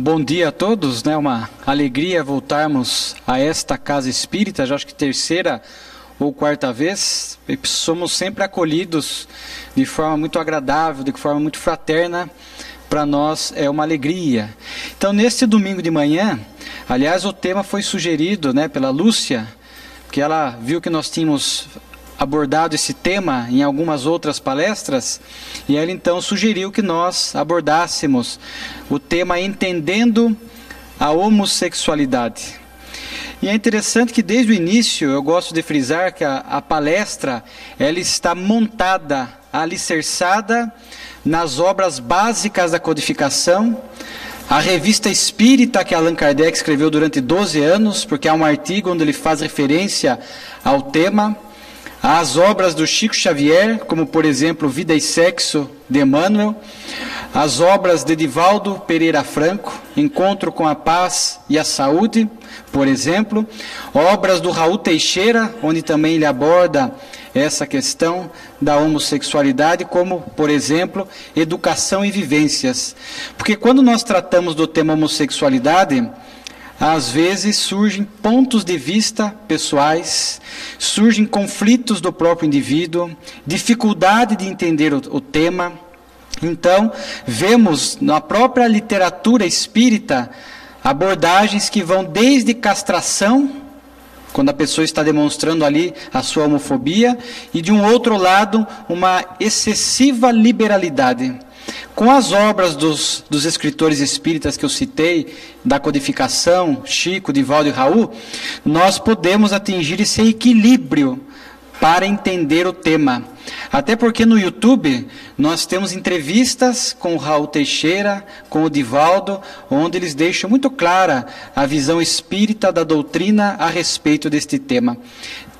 Bom dia a todos, né? Uma alegria voltarmos a esta casa espírita, já acho que terceira ou quarta vez. E somos sempre acolhidos de forma muito agradável, de forma muito fraterna. Para nós é uma alegria. Então, neste domingo de manhã, aliás, o tema foi sugerido, né, pela Lúcia, porque ela viu que nós tínhamos abordado esse tema em algumas outras palestras, e ela então sugeriu que nós abordássemos o tema entendendo a homossexualidade. E é interessante que desde o início eu gosto de frisar que a palestra ela está montada, alicerçada nas obras básicas da codificação, a revista espírita que Allan Kardec escreveu durante 12 anos, porque há um artigo onde ele faz referência ao tema, as obras do Chico Xavier, como por exemplo Vida e Sexo de Emmanuel, as obras de Divaldo Pereira Franco, Encontro com a Paz e a Saúde, por exemplo, obras do Raul Teixeira, onde também ele aborda essa questão da homossexualidade, como, por exemplo, Educação e Vivências. Porque quando nós tratamos do tema homossexualidade, às vezes surgem pontos de vista pessoais, surgem conflitos do próprio indivíduo, dificuldade de entender o tema. Então, vemos na própria literatura espírita abordagens que vão desde castração, quando a pessoa está demonstrando ali a sua homofobia, e de um outro lado, uma excessiva liberalidade. Com as obras dos escritores espíritas que eu citei, da codificação, Chico, Divaldo e Raul, nós podemos atingir esse equilíbrio para entender o tema. Até porque no YouTube nós temos entrevistas com o Raul Teixeira, com o Divaldo, onde eles deixam muito clara a visão espírita da doutrina a respeito deste tema.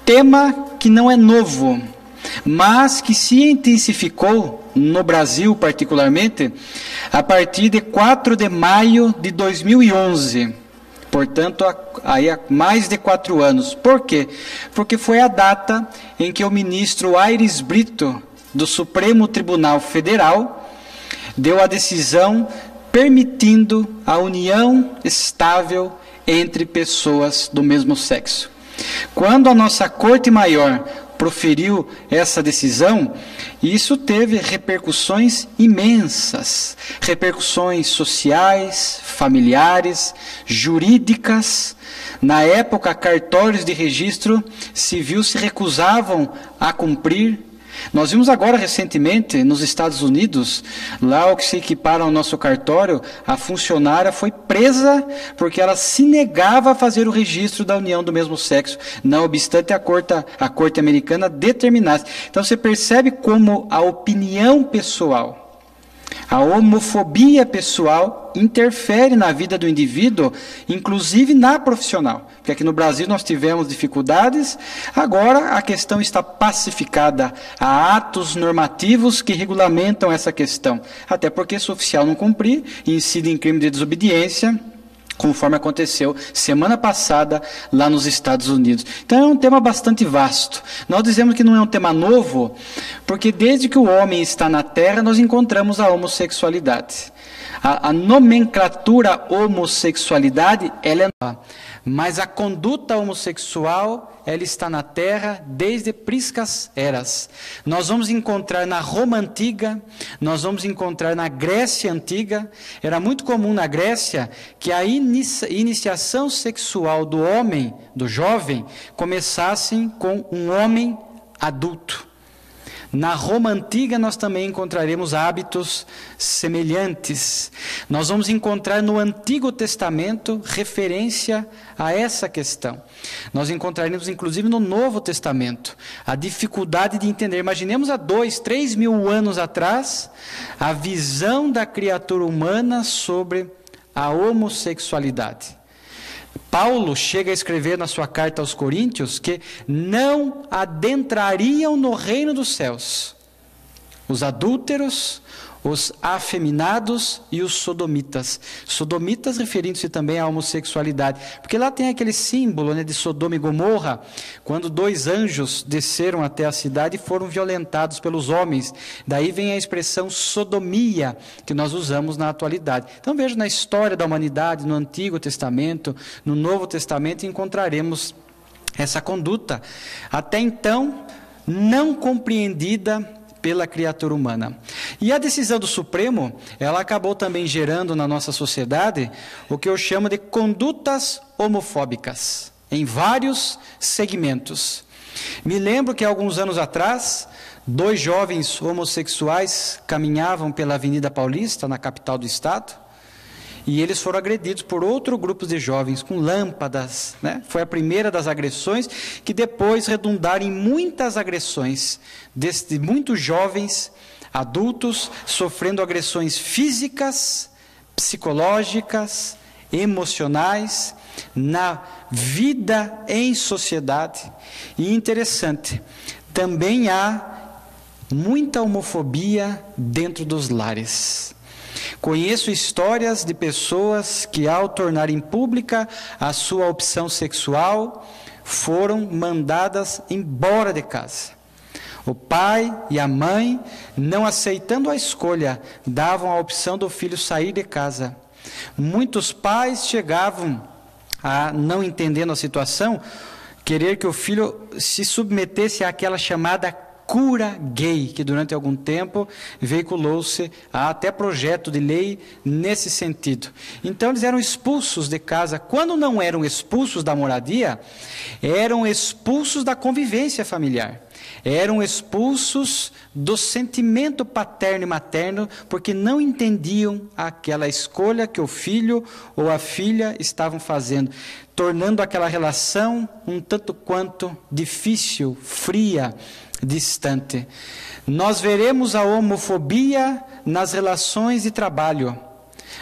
Tema que não é novo, mas que se intensificou no Brasil particularmente a partir de 4 de maio de 2011. Portanto, aí há mais de 4 anos. Por quê? Porque foi a data em que o ministro Aires Brito, do Supremo Tribunal Federal, deu a decisão permitindo a união estável entre pessoas do mesmo sexo. Quando a nossa Corte Maior proferiu essa decisão, isso teve repercussões imensas, repercussões sociais, familiares, jurídicas. Na época, cartórios de registro civil se recusavam a cumprir. Nós vimos agora recentemente nos Estados Unidos, lá o que se equipara ao nosso cartório, a funcionária foi presa porque ela se negava a fazer o registro da união do mesmo sexo, não obstante a corte americana determinasse. Então você percebe como a opinião pessoal, a homofobia pessoal interfere na vida do indivíduo, inclusive na profissional. Porque aqui no Brasil nós tivemos dificuldades, agora a questão está pacificada. Há atos normativos que regulamentam essa questão. Até porque se o oficial não cumprir, incide em crime de desobediência, conforme aconteceu semana passada lá nos Estados Unidos. Então é um tema bastante vasto. Nós dizemos que não é um tema novo, porque desde que o homem está na Terra, nós encontramos a homossexualidade. A nomenclatura homossexualidade, ela é nova, mas a conduta homossexual, ela está na Terra desde priscas eras. Nós vamos encontrar na Roma Antiga, nós vamos encontrar na Grécia Antiga. Era muito comum na Grécia que a iniciação sexual do homem, do jovem, começasse com um homem adulto. Na Roma Antiga nós também encontraremos hábitos semelhantes. Nós vamos encontrar no Antigo Testamento referência a essa questão. Nós encontraremos inclusive no Novo Testamento a dificuldade de entender. Imaginemos há 2-3 mil anos atrás a visão da criatura humana sobre a homossexualidade. Paulo chega a escrever na sua carta aos Coríntios que não adentrariam no reino dos céus os adúlteros, os afeminados e os sodomitas. Sodomitas referindo-se também à homossexualidade, porque lá tem aquele símbolo, né, de Sodoma e Gomorra, quando 2 anjos desceram até a cidade e foram violentados pelos homens. Daí vem a expressão sodomia, que nós usamos na atualidade. Então veja, na história da humanidade, no Antigo Testamento, no Novo Testamento, encontraremos essa conduta, até então não compreendida pela criatura humana. E a decisão do Supremo, ela acabou também gerando na nossa sociedade o que eu chamo de condutas homofóbicas, em vários segmentos. Me lembro que alguns anos atrás, 2 jovens homossexuais caminhavam pela Avenida Paulista, na capital do estado, e eles foram agredidos por outro grupo de jovens com lâmpadas, né? Foi a primeira das agressões, que depois redundaram em muitas agressões de muitos jovens adultos sofrendo agressões físicas, psicológicas, emocionais, na vida em sociedade. E interessante, também há muita homofobia dentro dos lares. Conheço histórias de pessoas que, ao tornarem pública a sua opção sexual, foram mandadas embora de casa. O pai e a mãe, não aceitando a escolha, davam a opção do filho sair de casa. Muitos pais chegavam a, não entendendo a situação, querer que o filho se submetesse àquela chamada cura gay, que durante algum tempo veiculou-se até projeto de lei nesse sentido. Então eles eram expulsos de casa. Quando não eram expulsos da moradia, eram expulsos da convivência familiar. Eram expulsos do sentimento paterno e materno, porque não entendiam aquela escolha que o filho ou a filha estavam fazendo, tornando aquela relação um tanto quanto difícil, fria, distante. Nós veremos a homofobia nas relações de trabalho.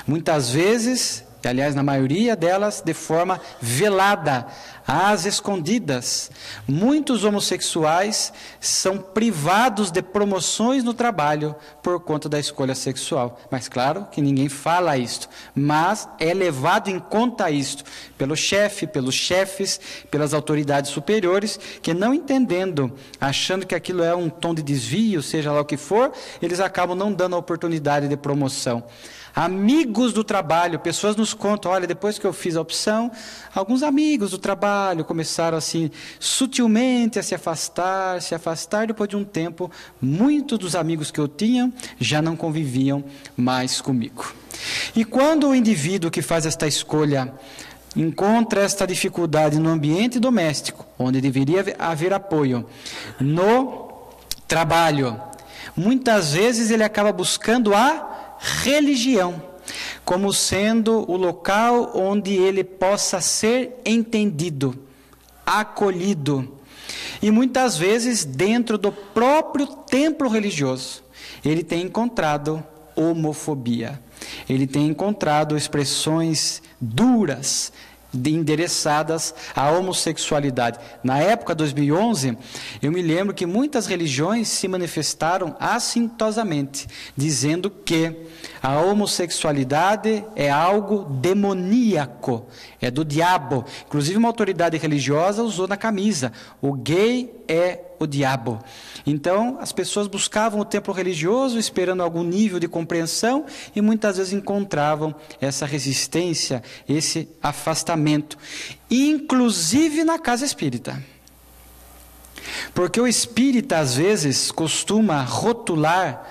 Muitas vezes, aliás, na maioria delas, de forma velada, às escondidas. Muitos homossexuais são privados de promoções no trabalho por conta da escolha sexual. Mas claro que ninguém fala isto, mas é levado em conta isto pelo chefe, pelos chefes, pelas autoridades superiores, que não entendendo, achando que aquilo é um tom de desvio, seja lá o que for, eles acabam não dando a oportunidade de promoção. Amigos do trabalho, pessoas nos contam, olha, depois que eu fiz a opção, alguns amigos do trabalho começaram assim, sutilmente a se afastar, depois de um tempo, muitos dos amigos que eu tinha já não conviviam mais comigo. E quando o indivíduo que faz esta escolha encontra esta dificuldade no ambiente doméstico, onde deveria haver apoio, no trabalho, muitas vezes ele acaba buscando a religião, como sendo o local onde ele possa ser entendido, acolhido. E muitas vezes dentro do próprio templo religioso, ele tem encontrado homofobia. Ele tem encontrado expressões duras, endereçadas à homossexualidade. Na época de 2011, eu me lembro que muitas religiões se manifestaram assintosamente, dizendo que a homossexualidade é algo demoníaco, é do diabo. Inclusive uma autoridade religiosa usou na camisa, o gay é o diabo. Então, as pessoas buscavam o templo religioso, esperando algum nível de compreensão, e muitas vezes encontravam essa resistência, esse afastamento, inclusive na casa espírita. Porque o espírita, às vezes, costuma rotular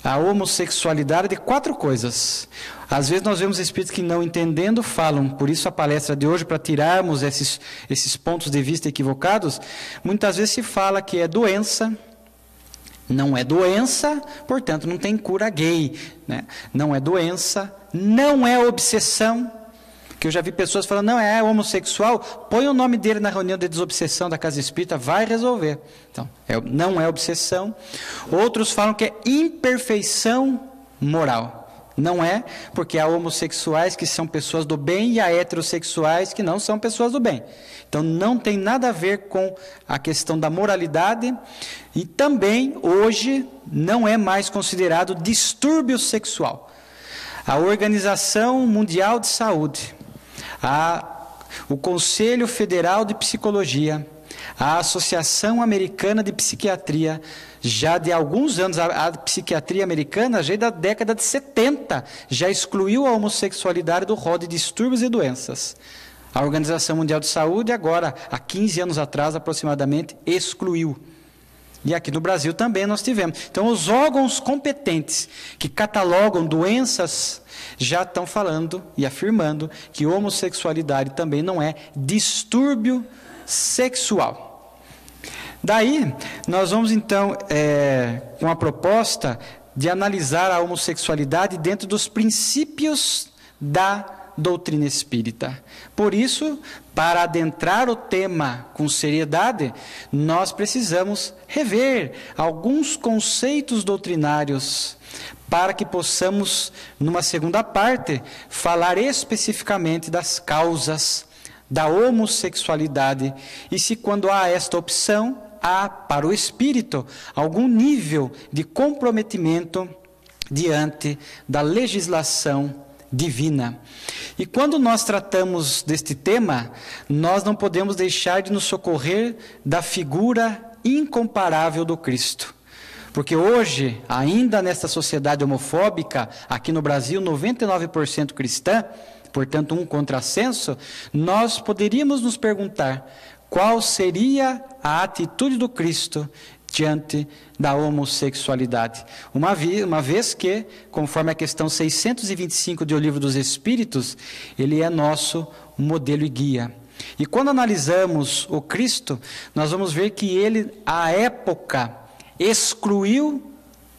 a homossexualidade de 4 coisas. Às vezes nós vemos espíritos que, não entendendo, falam. Por isso a palestra de hoje, para tirarmos esses pontos de vista equivocados, muitas vezes se fala que é doença. Não é doença, portanto não tem cura gay, né? Não é doença, não é obsessão, que eu já vi pessoas falando, não, é homossexual, põe o nome dele na reunião de desobsessão da casa espírita, vai resolver. Então, não é obsessão. Outros falam que é imperfeição moral. Não é, porque há homossexuais que são pessoas do bem e há heterossexuais que não são pessoas do bem. Então, não tem nada a ver com a questão da moralidade E também, hoje, não é mais considerado distúrbio sexual. A Organização Mundial de Saúde, o Conselho Federal de Psicologia, a Associação Americana de Psiquiatria, já de alguns anos, a psiquiatria americana, já da década de 70, já excluiu a homossexualidade do rol de distúrbios e doenças. A Organização Mundial de Saúde, agora, há 15 anos atrás, aproximadamente, excluiu. E aqui no Brasil também nós tivemos. Então, os órgãos competentes que catalogam doenças já estão falando e afirmando que homossexualidade também não é distúrbio sexual. Daí, nós vamos então, com a proposta de analisar a homossexualidade dentro dos princípios da doutrina espírita. Por isso, para adentrar o tema com seriedade, nós precisamos rever alguns conceitos doutrinários para que possamos, numa segunda parte, falar especificamente das causas da homossexualidade e se, quando há esta opção, há para o espírito algum nível de comprometimento diante da legislação divina. E quando nós tratamos deste tema, nós não podemos deixar de nos socorrer da figura incomparável do Cristo. Porque hoje, ainda nesta sociedade homofóbica, aqui no Brasil, 99% cristã, portanto um contrassenso, nós poderíamos nos perguntar qual seria a atitude do Cristo diante da homossexualidade. Uma vez que, conforme a questão 625 do Livro dos Espíritos, ele é nosso modelo e guia. E quando analisamos o Cristo, nós vamos ver que ele, à época, excluiu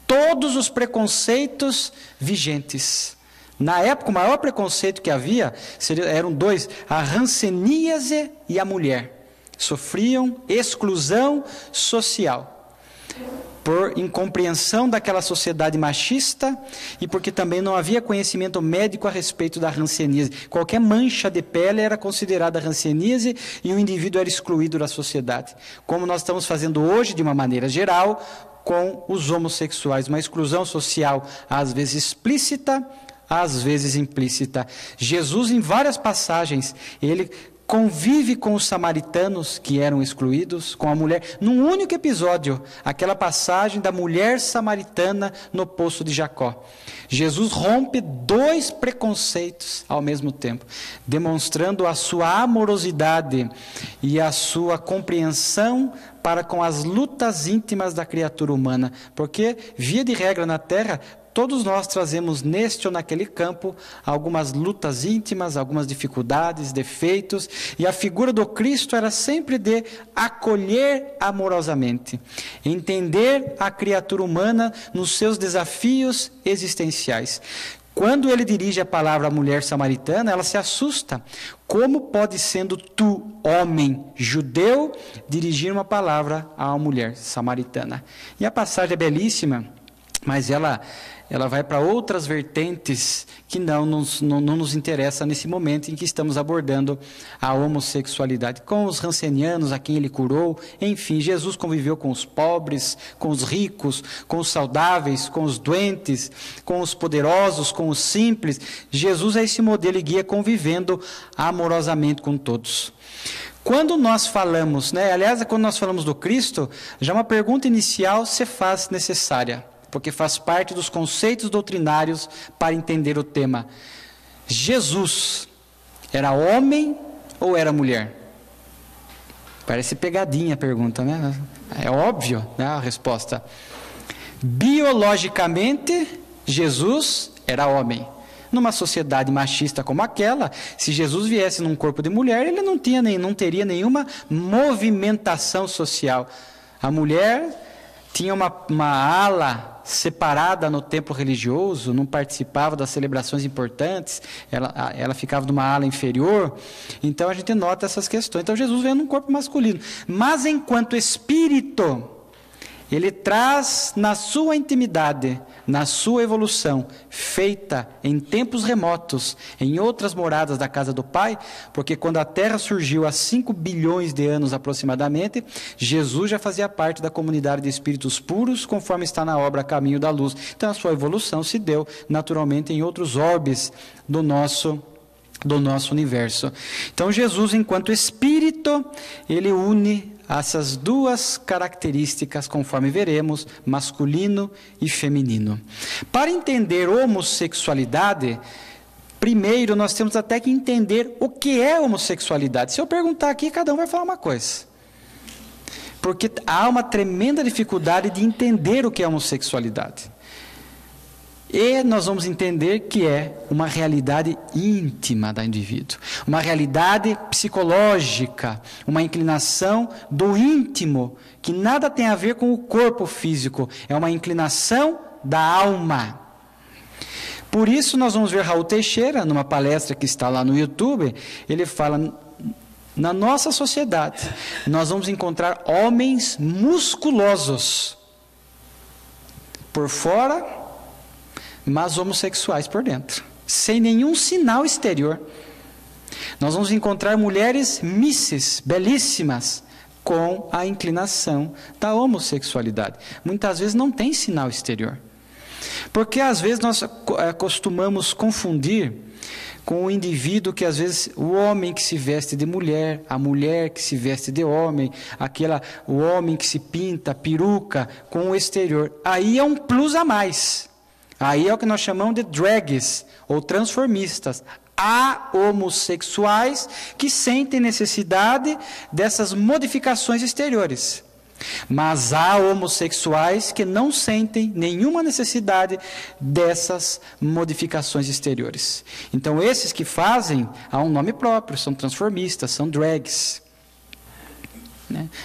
todos os preconceitos vigentes. Na época, o maior preconceito que havia eram dois: a hanseníase e a mulher. Sofriam exclusão social por incompreensão daquela sociedade machista e porque também não havia conhecimento médico a respeito da hanseníase. Qualquer mancha de pele era considerada hanseníase e o indivíduo era excluído da sociedade. Como nós estamos fazendo hoje, de uma maneira geral, com os homossexuais. Uma exclusão social, às vezes explícita, às vezes implícita. Jesus, em várias passagens, ele convive com os samaritanos que eram excluídos, com a mulher. Num único episódio, aquela passagem da mulher samaritana no poço de Jacó. Jesus rompe dois preconceitos ao mesmo tempo, demonstrando a sua amorosidade e a sua compreensão para com as lutas íntimas da criatura humana. Porque, via de regra na Terra, todos nós trazemos neste ou naquele campo algumas lutas íntimas, algumas dificuldades, defeitos, e a figura do Cristo era sempre de acolher amorosamente, entender a criatura humana nos seus desafios existenciais. Quando ele dirige a palavra à mulher samaritana, ela se assusta. Como pode, sendo tu, homem judeu, dirigir uma palavra a uma mulher samaritana? E a passagem é belíssima, mas ela vai para outras vertentes que não nos interessa nesse momento em que estamos abordando a homossexualidade. Com os rancenianos, a quem ele curou, enfim, Jesus conviveu com os pobres, com os ricos, com os saudáveis, com os doentes, com os poderosos, com os simples. Jesus é esse modelo e guia, convivendo amorosamente com todos. Quando nós falamos, aliás, quando nós falamos do Cristo, já uma pergunta inicial se faz necessária, porque faz parte dos conceitos doutrinários para entender o tema. Jesus era homem ou era mulher? Parece pegadinha a pergunta, né? É óbvio, né, a resposta. Biologicamente, Jesus era homem. Numa sociedade machista como aquela, se Jesus viesse num corpo de mulher, ele não teria nenhuma movimentação social. A mulher tinha uma ala separada no templo religioso, não participava das celebrações importantes, ela ficava numa ala inferior. Então a gente nota essas questões. Então Jesus veio num corpo masculino. Mas enquanto espírito, ele traz na sua intimidade, na sua evolução, feita em tempos remotos, em outras moradas da casa do Pai, porque quando a Terra surgiu há 5 bilhões de anos aproximadamente, Jesus já fazia parte da comunidade de espíritos puros, conforme está na obra Caminho da Luz. Então a sua evolução se deu naturalmente em outros orbes do nosso universo. Então Jesus, enquanto Espírito, ele une essas duas características, conforme veremos, masculino e feminino. Para entender homossexualidade, primeiro nós temos até que entender o que é homossexualidade. Se eu perguntar aqui, cada um vai falar uma coisa. Porque há uma tremenda dificuldade de entender o que é homossexualidade. E nós vamos entender que é uma realidade íntima do indivíduo, uma realidade psicológica, uma inclinação do íntimo, que nada tem a ver com o corpo físico, é uma inclinação da alma. Por isso nós vamos ver Raul Teixeira, numa palestra que está lá no YouTube, ele fala: na nossa sociedade, nós vamos encontrar homens musculosos por fora, mas homossexuais por dentro, sem nenhum sinal exterior. Nós vamos encontrar mulheres misses, belíssimas, com a inclinação da homossexualidade. Muitas vezes não tem sinal exterior. Porque às vezes nós costumamos confundir com o indivíduo que às vezes, o homem que se veste de mulher, a mulher que se veste de homem, o homem que se pinta, peruca, com o exterior. Aí é um plus a mais. Aí é o que nós chamamos de drags, ou transformistas. Há homossexuais que sentem necessidade dessas modificações exteriores. Mas há homossexuais que não sentem nenhuma necessidade dessas modificações exteriores. Então, esses que fazem, há um nome próprio, são transformistas, são drags.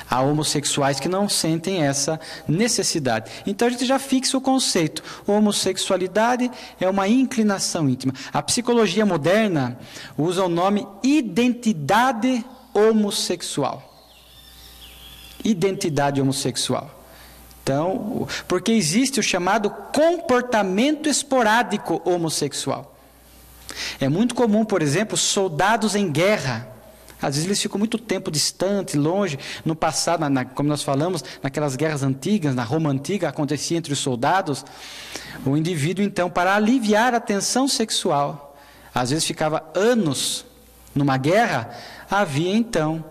Há homossexuais que não sentem essa necessidade. Então a gente já fixa o conceito. Homossexualidade é uma inclinação íntima. A psicologia moderna usa o nome identidade homossexual. Identidade homossexual. Então, porque existe o chamado comportamento esporádico homossexual. É muito comum, por exemplo, soldados em guerra. Às vezes eles ficam muito tempo distante, longe. No passado, como nós falamos, naquelas guerras antigas, na Roma antiga, acontecia entre os soldados. O indivíduo, então, para aliviar a tensão sexual, às vezes ficava anos numa guerra, havia então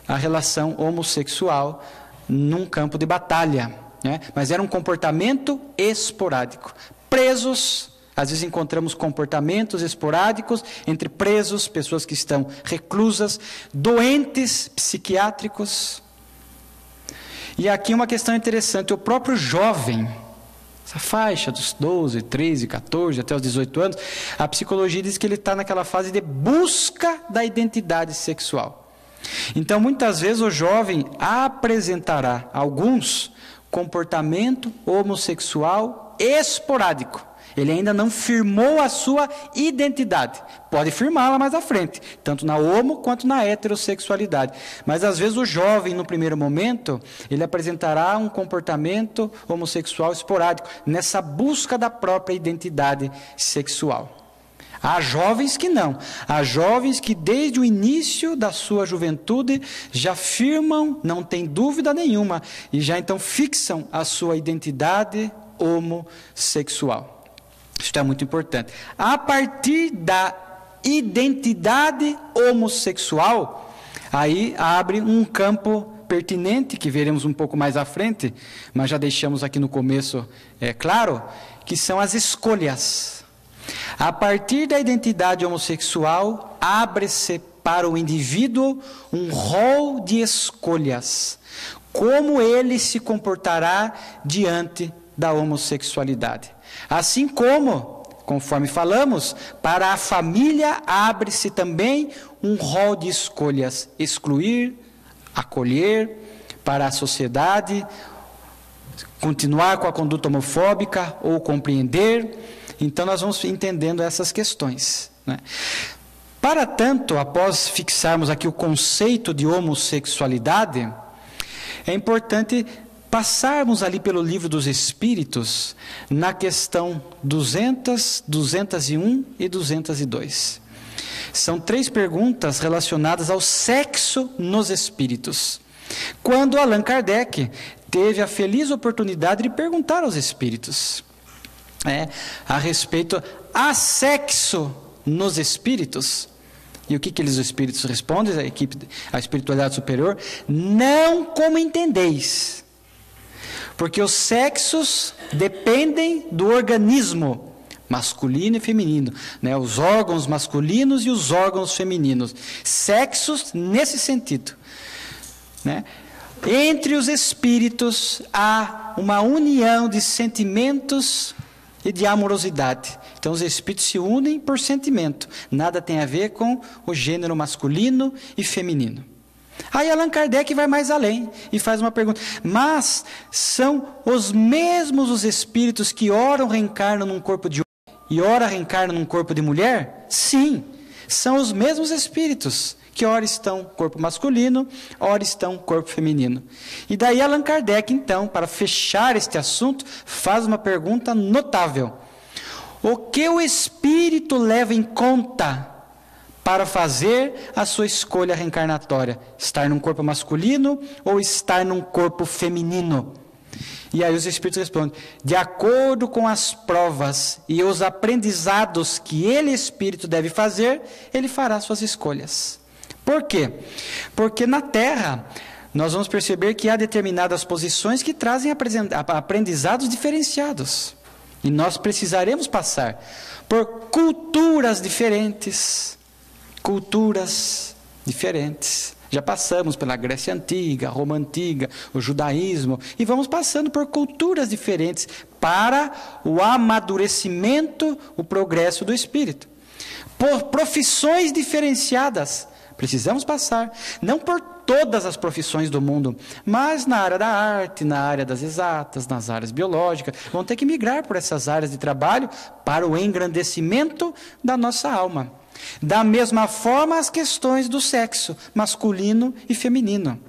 a relação homossexual num campo de batalha. Mas era um comportamento esporádico. Presos, às vezes encontramos comportamentos esporádicos entre presos, pessoas que estão reclusas, doentes psiquiátricos. E aqui uma questão interessante: o próprio jovem, essa faixa dos 12, 13, 14 até os 18 anos, a psicologia diz que ele está naquela fase de busca da identidade sexual. Então, muitas vezes o jovem apresentará alguns comportamento homossexual esporádico. Ele ainda não firmou a sua identidade. Pode firmá-la mais à frente, tanto na homo quanto na heterossexualidade. Mas às vezes o jovem, no primeiro momento, ele apresentará um comportamento homossexual esporádico, nessa busca da própria identidade sexual. Há jovens que não. Há jovens que desde o início da sua juventude já firmam, não tem dúvida nenhuma, e já então fixam a sua identidade homossexual. Isso é muito importante. A partir da identidade homossexual, aí abre um campo pertinente, que veremos um pouco mais à frente, mas já deixamos aqui no começo claro, que são as escolhas. A partir da identidade homossexual, abre-se para o indivíduo um rol de escolhas. Como ele se comportará diante da homossexualidade. Assim como, conforme falamos, para a família abre-se também um rol de escolhas: excluir, acolher, para a sociedade, continuar com a conduta homofóbica ou compreender. Então nós vamos entendendo essas questões. Para tanto, após fixarmos aqui o conceito de homossexualidade, é importante passarmos ali pelo livro dos Espíritos, na questão 200, 201 e 202. São 3 perguntas relacionadas ao sexo nos espíritos. Quando Allan Kardec teve a feliz oportunidade de perguntar aos espíritos a respeito a sexo nos espíritos. E o que os espíritos respondem, a espiritualidade superior? Não como entendeis. Porque os sexos dependem do organismo masculino e feminino, né? Os órgãos masculinos e os órgãos femininos. Sexos nesse sentido, né? Entre os espíritos há uma união de sentimentos e de amorosidade. Então os espíritos se unem por sentimento. Nada tem a ver com o gênero masculino e feminino. Aí Allan Kardec vai mais além e faz uma pergunta: mas são os mesmos os espíritos que ora reencarnam num corpo de homem e ora reencarnam num corpo de mulher? Sim, são os mesmos espíritos que ora estão corpo masculino, ora estão corpo feminino. E daí Allan Kardec, então, para fechar este assunto, faz uma pergunta notável: o que o espírito leva em conta para fazer a sua escolha reencarnatória? Estar num corpo masculino ou estar num corpo feminino? E aí os espíritos respondem: de acordo com as provas e os aprendizados que ele, espírito, deve fazer, ele fará suas escolhas. Por quê? Porque na Terra nós vamos perceber que há determinadas posições que trazem aprendizados diferenciados. E nós precisaremos passar por culturas diferentes. Já passamos pela Grécia Antiga, Roma Antiga, o judaísmo, e vamos passando por culturas diferentes para o amadurecimento, o progresso do espírito. Por profissões diferenciadas, precisamos passar, não por todas as profissões do mundo, mas na área da arte, na área das exatas, nas áreas biológicas. Vamos ter que migrar por essas áreas de trabalho para o engrandecimento da nossa alma. Da mesma forma, as questões do sexo masculino e feminino.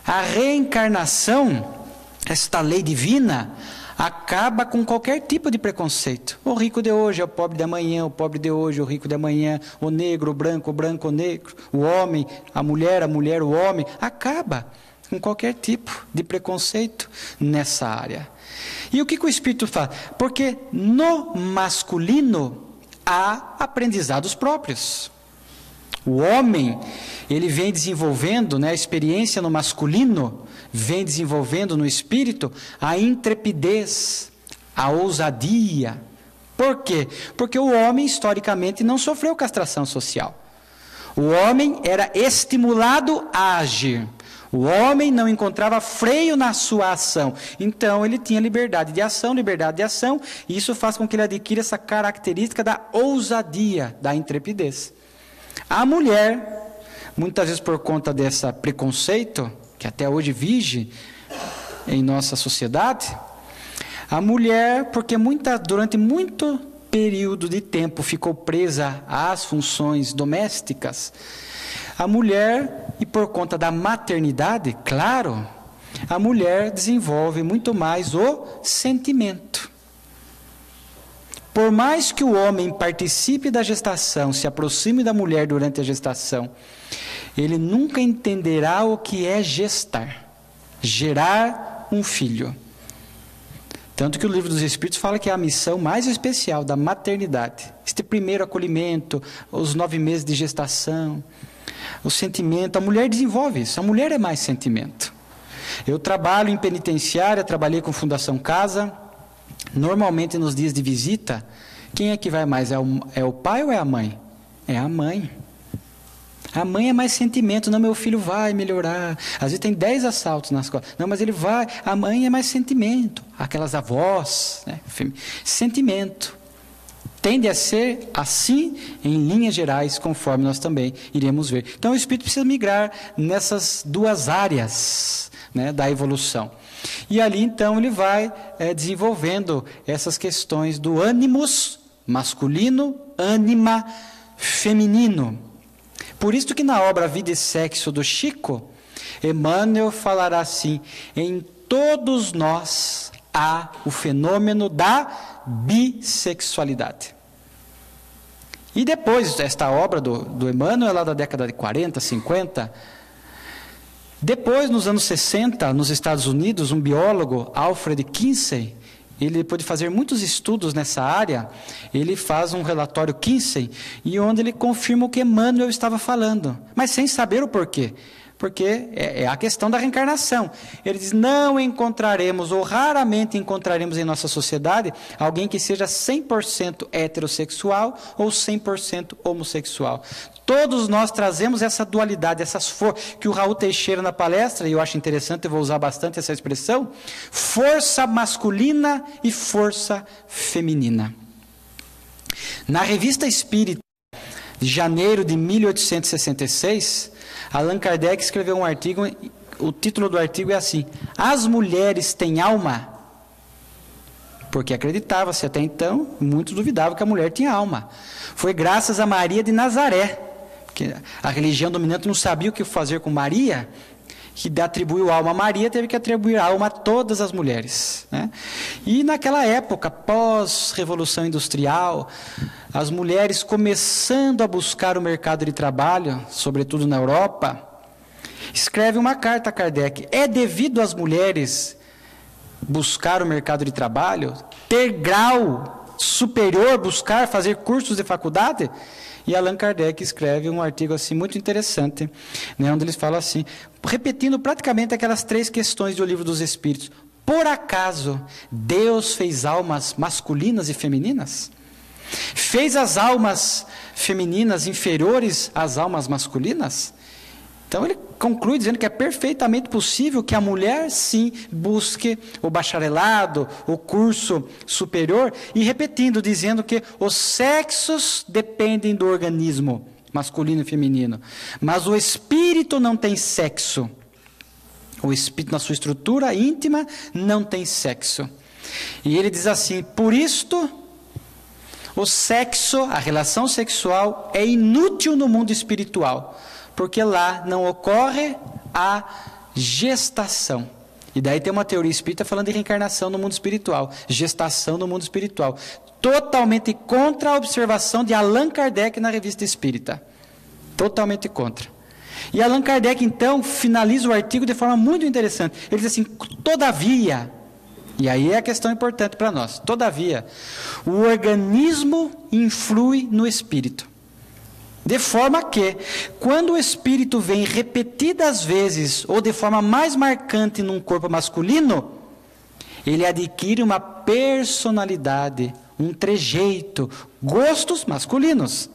A reencarnação, esta lei divina, acaba com qualquer tipo de preconceito. O rico de hoje é o pobre de amanhã, o pobre de hoje é o rico de amanhã, o negro, o branco, o negro, o homem, a mulher, o homem. Acaba com qualquer tipo de preconceito nessa área. E o que o Espírito faz? Porque no masculino há aprendizados próprios. O homem, ele vem desenvolvendo, a experiência no masculino, vem desenvolvendo no espírito a intrepidez, a ousadia. Por quê? Porque o homem, historicamente, não sofreu castração social. O homem era estimulado a agir. O homem não encontrava freio na sua ação. Então, ele tinha liberdade de ação, e isso faz com que ele adquira essa característica da ousadia, da intrepidez. A mulher, muitas vezes por conta desse preconceito, que até hoje vige em nossa sociedade, a mulher, porque durante muito período de tempo ficou presa às funções domésticas, a mulher, e por conta da maternidade, claro, a mulher desenvolve muito mais o sentimento. Por mais que o homem participe da gestação, se aproxime da mulher durante a gestação, ele nunca entenderá o que é gestar, gerar um filho. Tanto que o Livro dos Espíritos fala que é a missão mais especial da maternidade. Este primeiro acolhimento, os 9 meses de gestação, o sentimento, a mulher desenvolve isso, a mulher é mais sentimento. Eu trabalho em penitenciária, trabalhei com Fundação Casa. Normalmente nos dias de visita, quem é que vai mais? É o pai ou é a mãe? É a mãe. A mãe é mais sentimento. Não, meu filho vai melhorar. Às vezes tem 10 assaltos na escola. Não, mas ele vai. A mãe é mais sentimento. Aquelas avós, sentimento. Tende a ser assim em linhas gerais, conforme nós também iremos ver. Então o espírito precisa migrar nessas 2 áreas, da evolução. E ali então ele vai desenvolvendo essas questões do ânimos masculino, ânima feminino. Por isso que na obra Vida e Sexo do Chico, Emmanuel falará assim: em todos nós há o fenômeno da bissexualidade. E depois, esta obra do Emmanuel é lá da década de 40, 50. Depois, nos anos 60, nos Estados Unidos, um biólogo, Alfred Kinsey, ele, depois de fazer muitos estudos nessa área, ele faz um relatório Kinsey, e onde ele confirma o que Emmanuel estava falando, mas sem saber o porquê. Porque é a questão da reencarnação. Ele diz: não encontraremos, ou raramente encontraremos em nossa sociedade, alguém que seja 100% heterossexual ou 100% homossexual. Todos nós trazemos essa dualidade, essas forças, que o Raul Teixeira na palestra, e eu acho interessante, eu vou usar bastante essa expressão, força masculina e força feminina. Na Revista Espírita, de janeiro de 1866, Allan Kardec escreveu um artigo, o título do artigo é assim: as mulheres têm alma? Porque acreditava-se até então, muitos duvidavam que a mulher tinha alma. Foi graças a Maria de Nazaré, que a religião dominante não sabia o que fazer com Maria, que atribuiu alma a Maria, teve que atribuir alma a todas as mulheres, né? E naquela época, pós-revolução industrial, as mulheres começando a buscar o mercado de trabalho, sobretudo na Europa, escreve uma carta a Kardec: é devido às mulheres buscar o mercado de trabalho, ter grau superior, buscar fazer cursos de faculdade? E Allan Kardec escreve um artigo assim muito interessante, né, onde eles falam assim, repetindo praticamente aquelas 3 questões do Livro dos Espíritos: por acaso Deus fez almas masculinas e femininas? Fez as almas femininas inferiores às almas masculinas? Então ele conclui dizendo que é perfeitamente possível que a mulher sim busque o bacharelado, o curso superior, e repetindo, dizendo que os sexos dependem do organismo masculino e feminino, mas o espírito não tem sexo. O espírito, na sua estrutura íntima, não tem sexo. E ele diz assim: por isto, o sexo, a relação sexual é inútil no mundo espiritual, porque lá não ocorre a gestação. E daí tem uma teoria espírita falando de reencarnação no mundo espiritual, gestação no mundo espiritual, totalmente contra a observação de Allan Kardec na Revista Espírita. Totalmente contra. E Allan Kardec, então, finaliza o artigo de forma muito interessante. Ele diz assim: todavia, e aí é a questão importante para nós, todavia, o organismo influi no espírito. De forma que, quando o espírito vem repetidas vezes, ou de forma mais marcante num corpo masculino, ele adquire uma personalidade, um trejeito, gostos masculinos.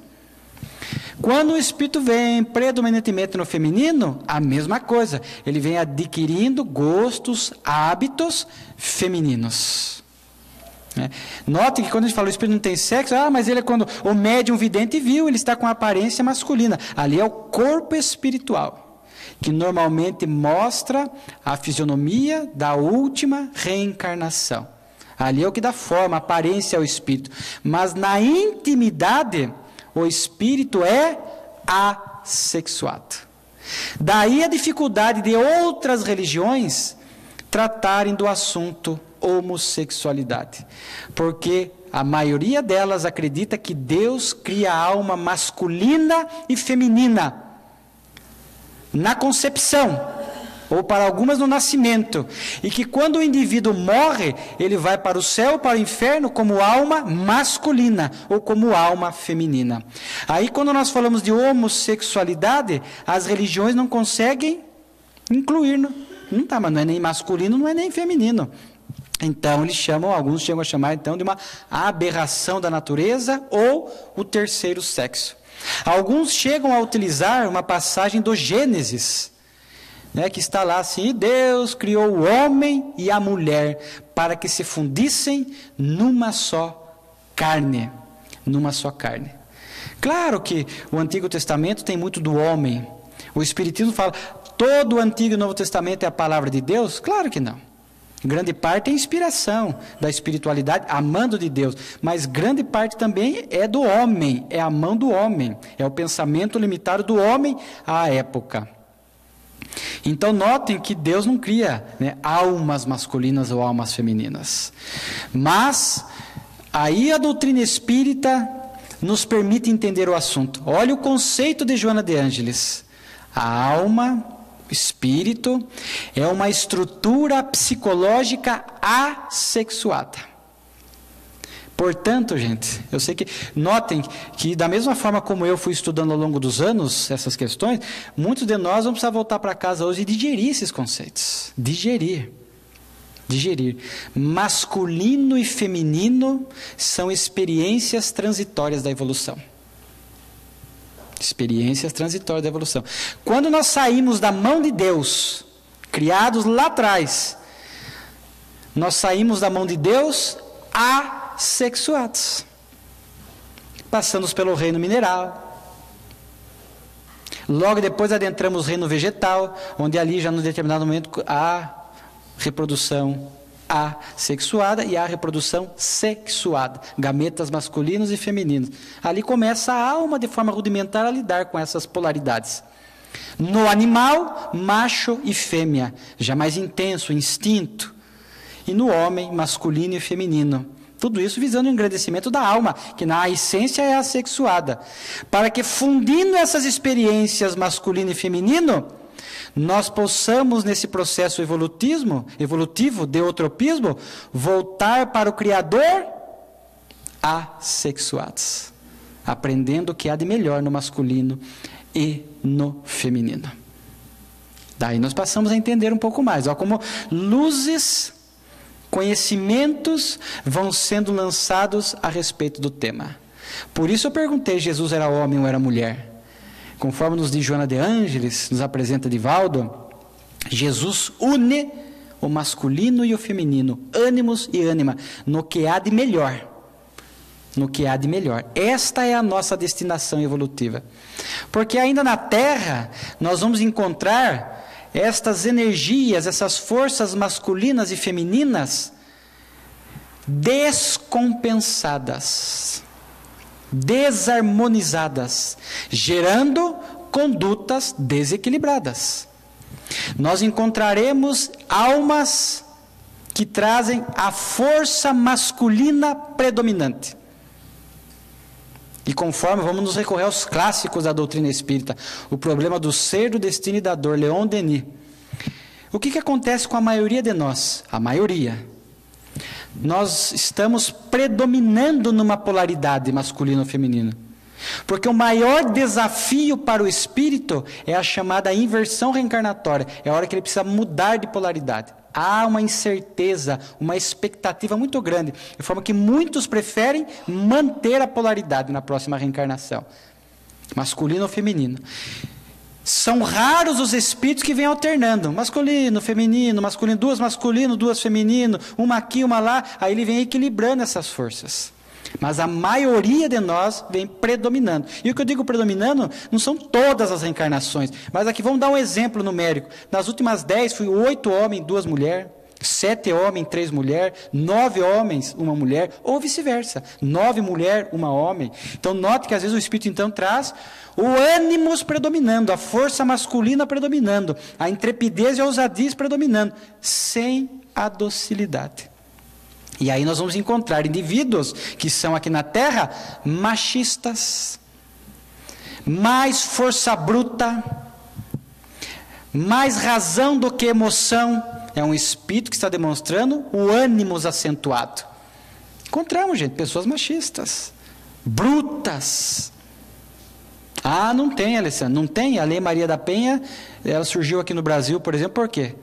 Quando o espírito vem predominantemente no feminino, a mesma coisa, ele vem adquirindo gostos, hábitos femininos. Note que quando a gente fala o espírito não tem sexo, mas ele é quando o médium vidente viu, ele está com a aparência masculina. Ali é o corpo espiritual, que normalmente mostra a fisionomia da última reencarnação. Ali é o que dá forma, aparência ao espírito. Mas na intimidade, o espírito é assexuado. Daí a dificuldade de outras religiões tratarem do assunto homossexualidade, porque a maioria delas acredita que Deus cria a alma masculina e feminina na concepção, ou para algumas no nascimento, e que quando o indivíduo morre, ele vai para o céu ou para o inferno como alma masculina ou como alma feminina. Aí quando nós falamos de homossexualidade, as religiões não conseguem incluir, não tá, mas não é nem masculino, não é nem feminino. Então eles chamam, alguns chegam a chamar então de uma aberração da natureza ou o terceiro sexo. Alguns chegam a utilizar uma passagem do Gênesis, né, que está lá assim: Deus criou o homem e a mulher para que se fundissem numa só carne. Numa só carne. Claro que o Antigo Testamento tem muito do homem. O Espiritismo fala, todo o Antigo e Novo Testamento é a palavra de Deus? Claro que não. Grande parte é inspiração da espiritualidade, a mando de Deus, mas grande parte também é do homem, é a mão do homem, é o pensamento limitado do homem à época. Então notem que Deus não cria, né, almas masculinas ou almas femininas. Mas aí a doutrina espírita nos permite entender o assunto. Olha o conceito de Joana de Ângeles. A alma, o espírito, é uma estrutura psicológica assexuada. Portanto, gente, eu sei que, notem que da mesma forma como eu fui estudando ao longo dos anos essas questões, muitos de nós vamos precisar voltar para casa hoje e digerir esses conceitos. Digerir. Masculino e feminino são experiências transitórias da evolução. Experiências transitórias da evolução. Quando nós saímos da mão de Deus, criados lá atrás, nós saímos da mão de Deus assexuados. Passamos pelo reino mineral. Logo depois adentramos o reino vegetal, onde ali já num determinado momento há reprodução assexuada e há reprodução sexuada. Gametas masculinos e femininos. Ali começa a alma de forma rudimentar a lidar com essas polaridades. No animal, macho e fêmea, já mais intenso, instinto. E no homem, masculino e feminino. Tudo isso visando o engrandecimento da alma, que na essência é assexuada. Para que, fundindo essas experiências masculino e feminino, nós possamos, nesse processo evolutivo, de eutropismo, voltar para o Criador assexuados. Aprendendo o que há de melhor no masculino e no feminino. Daí nós passamos a entender um pouco mais. Olha como luzes, conhecimentos vão sendo lançados a respeito do tema. Por isso eu perguntei, Jesus era homem ou era mulher? Conforme nos diz Joana de Ângeles, nos apresenta Divaldo, Jesus une o masculino e o feminino, ânimos e ânima, no que há de melhor. No que há de melhor. Esta é a nossa destinação evolutiva. Porque ainda na Terra, nós vamos encontrar estas energias, essas forças masculinas e femininas descompensadas, desarmonizadas, gerando condutas desequilibradas. Nós encontraremos almas que trazem a força masculina predominante. E conforme vamos nos recorrer aos clássicos da doutrina espírita, o problema do ser, do destino e da dor, Leon Denis. O que acontece com a maioria de nós? A maioria. Nós estamos predominando numa polaridade masculino ou feminino. Porque o maior desafio para o espírito é a chamada inversão reencarnatória. É a hora que ele precisa mudar de polaridade. Há uma incerteza, uma expectativa muito grande, de forma que muitos preferem manter a polaridade na próxima reencarnação, masculino ou feminino. São raros os espíritos que vêm alternando, masculino, feminino, duas masculino, duas feminino, uma aqui, uma lá, aí ele vem equilibrando essas forças. Mas a maioria de nós vem predominando. E o que eu digo predominando, não são todas as reencarnações. Mas aqui vamos dar um exemplo numérico. Nas últimas 10, fui 8 homens, 2 mulheres. 7 homens, 3 mulheres. 9 homens, 1 mulher. Ou vice-versa. 9 mulheres, 1 homem. Então note que às vezes o Espírito então traz o ânimos predominando, a força masculina predominando, a intrepidez e a ousadia predominando, sem a docilidade. E aí nós vamos encontrar indivíduos que são aqui na Terra machistas, mais força bruta, mais razão do que emoção. É um espírito que está demonstrando o ânimos acentuado. Encontramos, gente, pessoas machistas, brutas. Ah, não tem, Alessandro, não tem. A Lei Maria da Penha, ela surgiu aqui no Brasil, por exemplo, por quê?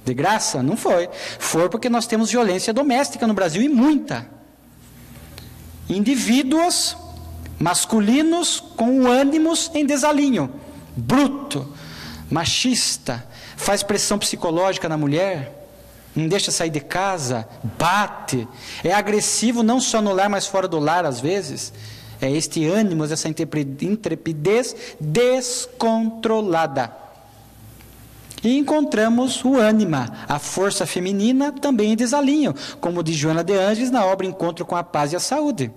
De graça? Não foi. Foi porque nós temos violência doméstica no Brasil, e muita. Indivíduos masculinos com ânimos em desalinho. Bruto, machista, faz pressão psicológica na mulher, não deixa sair de casa, bate. É agressivo não só no lar, mas fora do lar às vezes. É este ânimo, essa intrepidez descontrolada. E encontramos o ânima, a força feminina também em desalinho, como diz Joana de Ângeles na obra Encontro com a Paz e a Saúde.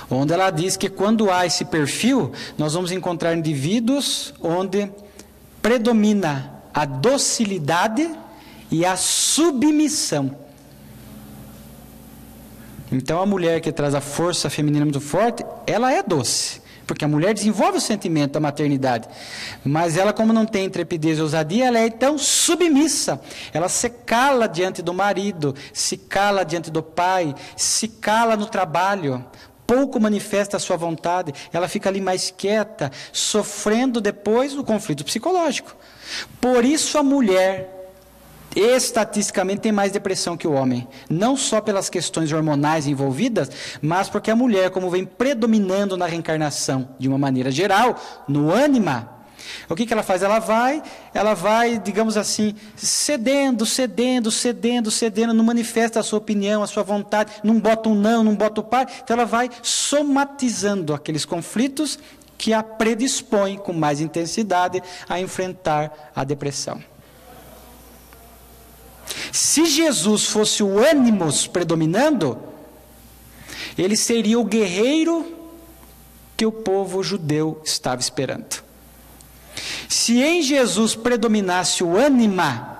Onde ela diz que quando há esse perfil, nós vamos encontrar indivíduos onde predomina a docilidade e a submissão. Então a mulher que traz a força feminina muito forte, ela é doce, porque a mulher desenvolve o sentimento da maternidade, mas ela, como não tem intrepidez e ousadia, ela é então submissa. Ela se cala diante do marido, se cala diante do pai, se cala no trabalho, pouco manifesta a sua vontade, ela fica ali mais quieta, sofrendo depois o conflito psicológico. Por isso a mulher, estatisticamente, tem mais depressão que o homem, não só pelas questões hormonais envolvidas, mas porque a mulher, como vem predominando na reencarnação, de uma maneira geral, no ânima, o que ela faz? Ela vai, digamos assim, cedendo, não manifesta a sua opinião, a sua vontade, não bota um não, não bota o pai, então ela vai somatizando aqueles conflitos que a predispõem com mais intensidade a enfrentar a depressão. Se Jesus fosse o ânimos predominando, ele seria o guerreiro que o povo judeu estava esperando. Se em Jesus predominasse o ânima,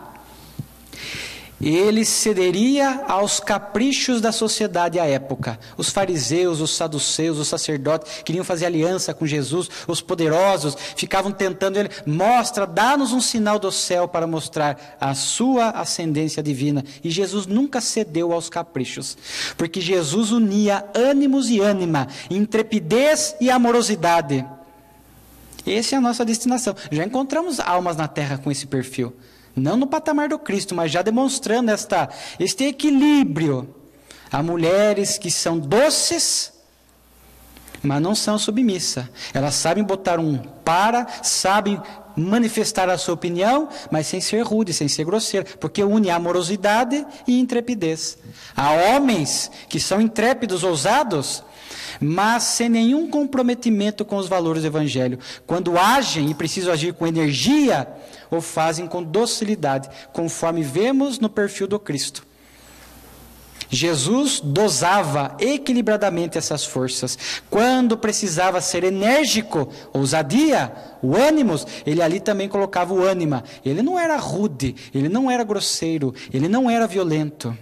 ele cederia aos caprichos da sociedade à época. Os fariseus, os saduceus, os sacerdotes queriam fazer aliança com Jesus, os poderosos ficavam tentando ele, dá-nos um sinal do céu para mostrar a sua ascendência divina. E Jesus nunca cedeu aos caprichos, porque Jesus unia ânimos e ânima, intrepidez e amorosidade. Essa é a nossa destinação. Já encontramos almas na terra com esse perfil. Não no patamar do Cristo, mas já demonstrando este equilíbrio. Há mulheres que são doces, mas não são submissas. Elas sabem botar sabem manifestar a sua opinião, mas sem ser rude, sem ser grosseira, porque une amorosidade e intrepidez. Há homens que são intrépidos, ousados, mas sem nenhum comprometimento com os valores do Evangelho. Quando agem e precisam agir com energia, o fazem com docilidade, conforme vemos no perfil do Cristo. Jesus dosava equilibradamente essas forças. Quando precisava ser enérgico, ousadia, o ânimos, ele ali também colocava o ânima. Ele não era rude, ele não era grosseiro, ele não era violento.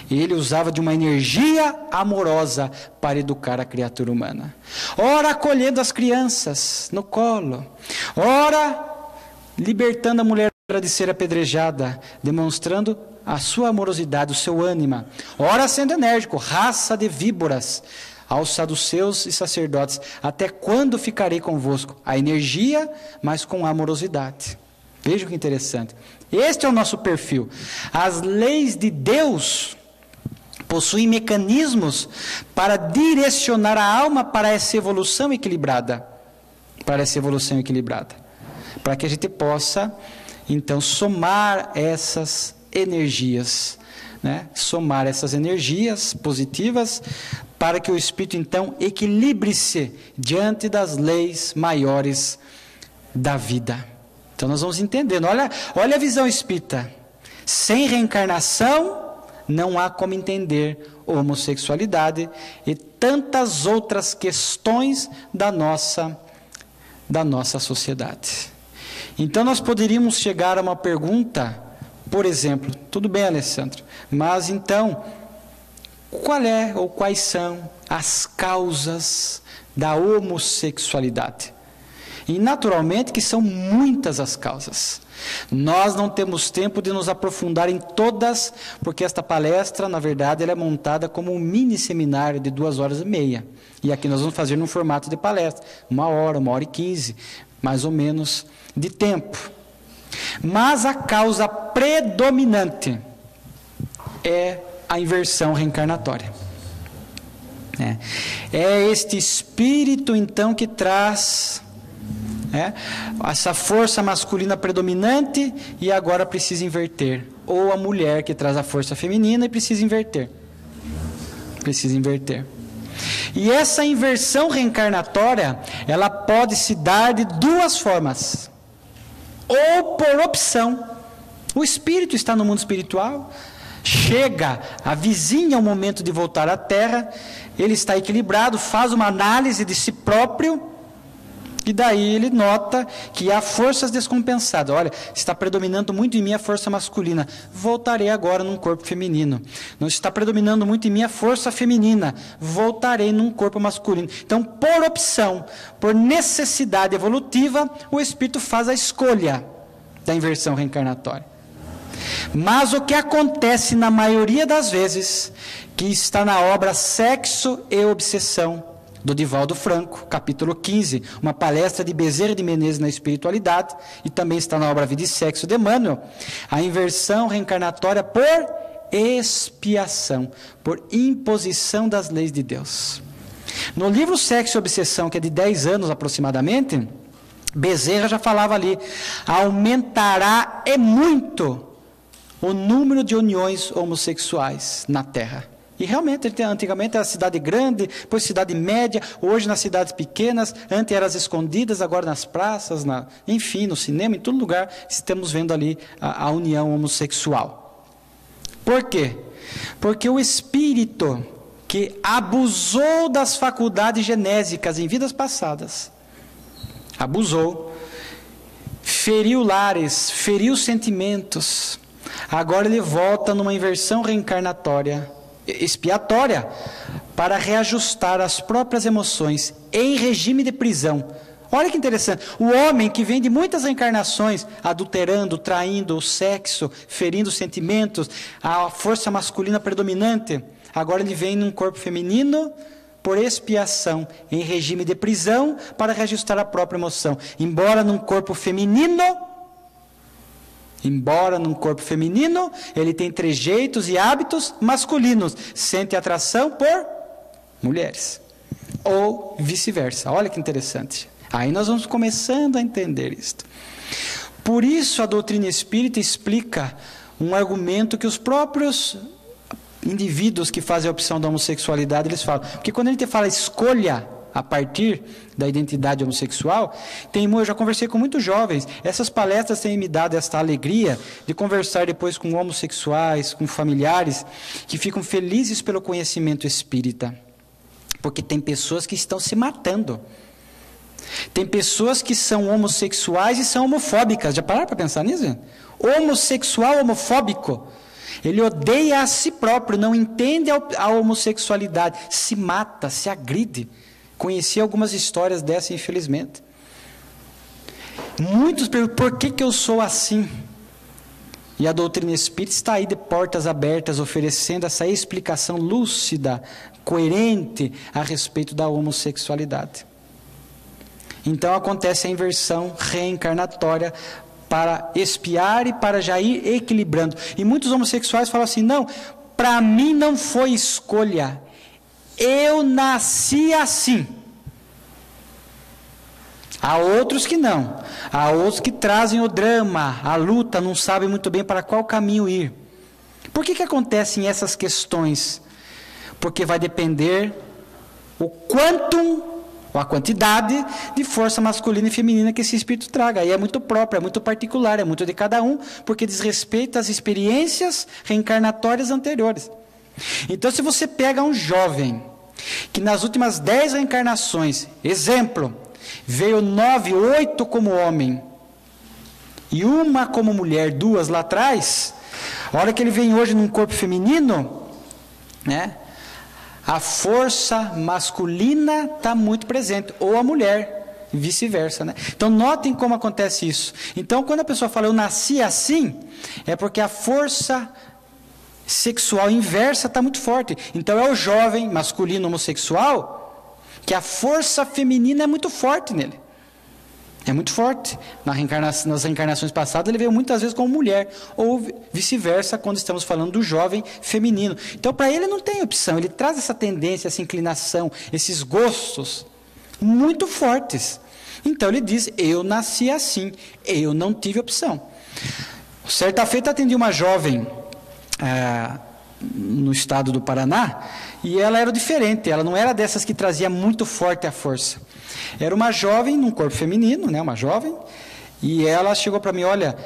Ele usava de uma energia amorosa para educar a criatura humana. Ora acolhendo as crianças no colo, ora libertando a mulher de ser apedrejada, demonstrando a sua amorosidade, o seu ânima. Ora sendo enérgico, raça de víboras, aos saduceus e sacerdotes, até quando ficarei convosco? A energia, mas com amorosidade. Veja que interessante. Este é o nosso perfil. As leis de Deus possuem mecanismos para direcionar a alma para essa evolução equilibrada. Para que a gente possa, então, somar essas energias, né? Somar essas energias positivas para que o espírito, então, equilibre-se diante das leis maiores da vida. Então nós vamos entendendo. Olha a visão espírita. Sem reencarnação, não há como entender homossexualidade e tantas outras questões da nossa sociedade. Então nós poderíamos chegar a uma pergunta, por exemplo, tudo bem, Alessandro, mas então, quais são as causas da homossexualidade? E naturalmente que são muitas as causas. Nós não temos tempo de nos aprofundar em todas, porque esta palestra, na verdade, ela é montada como um mini seminário de 2h30. E aqui nós vamos fazer num formato de palestra, 1h, 1h15, mais ou menos, de tempo. Mas a causa predominante é a inversão reencarnatória. É este espírito, então, que traz essa força masculina predominante e agora precisa inverter. Ou a mulher que traz a força feminina e precisa inverter. E essa inversão reencarnatória, ela pode se dar de duas formas. Ou por opção. O espírito está no mundo espiritual, avizinha o momento de voltar à Terra, ele está equilibrado, faz uma análise de si próprio E daí ele nota que há forças descompensadas. Olha, está predominando muito em mim a força masculina. Voltarei agora num corpo feminino. Não está predominando muito em mim a força feminina. Voltarei num corpo masculino. Então, por opção, por necessidade evolutiva, o espírito faz a escolha da inversão reencarnatória. Mas o que acontece na maioria das vezes, que está na obra Sexo e Obsessão, do Divaldo Franco, capítulo 15, uma palestra de Bezerra de Menezes na espiritualidade, e também está na obra Vida e Sexo de Emmanuel, a inversão reencarnatória por expiação, por imposição das leis de Deus. No livro Sexo e Obsessão, que é de 10 anos aproximadamente, Bezerra já falava ali, aumentará e muito o número de uniões homossexuais na Terra. E realmente, antigamente era cidade grande, depois cidade média, hoje nas cidades pequenas, antes eram as escondidas, agora nas praças, enfim, no cinema, em todo lugar, estamos vendo ali a união homossexual. Por quê? Porque o espírito que abusou das faculdades genésicas em vidas passadas, abusou, feriu lares, feriu sentimentos, agora ele volta numa inversão reencarnatória, expiatória, para reajustar as próprias emoções em regime de prisão. Olha que interessante, o homem que vem de muitas reencarnações, adulterando, traindo o sexo, ferindo sentimentos, a força masculina predominante, agora ele vem num corpo feminino por expiação, em regime de prisão, para reajustar a própria emoção. Embora num corpo feminino, ele tem trejeitos e hábitos masculinos, sente atração por mulheres, ou vice-versa. Olha que interessante. Aí nós vamos começando a entender isto. Por isso a doutrina espírita explica um argumento que os próprios indivíduos que fazem a opção da homossexualidade, eles falam. Porque quando a gente fala escolha a partir da identidade homossexual, eu já conversei com muitos jovens, essas palestras têm me dado esta alegria de conversar depois com homossexuais, com familiares, que ficam felizes pelo conhecimento espírita. Porque tem pessoas que estão se matando. Tem pessoas que são homossexuais e são homofóbicas. Já pararam para pensar nisso? Homossexual homofóbico. Ele odeia a si próprio, não entende a homossexualidade, se mata, se agride. Conheci algumas histórias dessas, infelizmente. Muitos perguntam, por que eu sou assim? E a doutrina espírita está aí de portas abertas, oferecendo essa explicação lúcida, coerente a respeito da homossexualidade. Então acontece a inversão reencarnatória para expiar e para já ir equilibrando. E muitos homossexuais falam assim, não, para mim não foi escolha, eu nasci assim. Há outros que não, há outros que trazem o drama, a luta, não sabem muito bem para qual caminho ir. Por que acontecem essas questões? Porque vai depender o quantum, ou a quantidade de força masculina e feminina que esse espírito traga. Aí é muito próprio, é muito particular, é muito de cada um, porque diz respeito às experiências reencarnatórias anteriores. Então, se você pega um jovem que nas últimas 10 reencarnações, exemplo, veio 9, 8 como homem e uma como mulher, 2 lá atrás, a hora que ele vem hoje num corpo feminino, né, a força masculina está muito presente, ou a mulher, vice-versa, né? Então notem como acontece isso. Então quando a pessoa fala eu nasci assim, é porque a força sexual inversa está muito forte. Então é o jovem masculino homossexual que a força feminina é muito forte nele. É muito forte. Nas reencarnações passadas ele veio muitas vezes como mulher, ou vice-versa quando estamos falando do jovem feminino. Então para ele não tem opção, ele traz essa tendência, essa inclinação, esses gostos muito fortes. Então ele diz, eu nasci assim, eu não tive opção. Certa feita atendi uma jovem no estado do Paraná, e ela era diferente, ela não era dessas que trazia muito forte a força. Era uma jovem num corpo feminino, né, uma jovem, e ela chegou para mim, olha,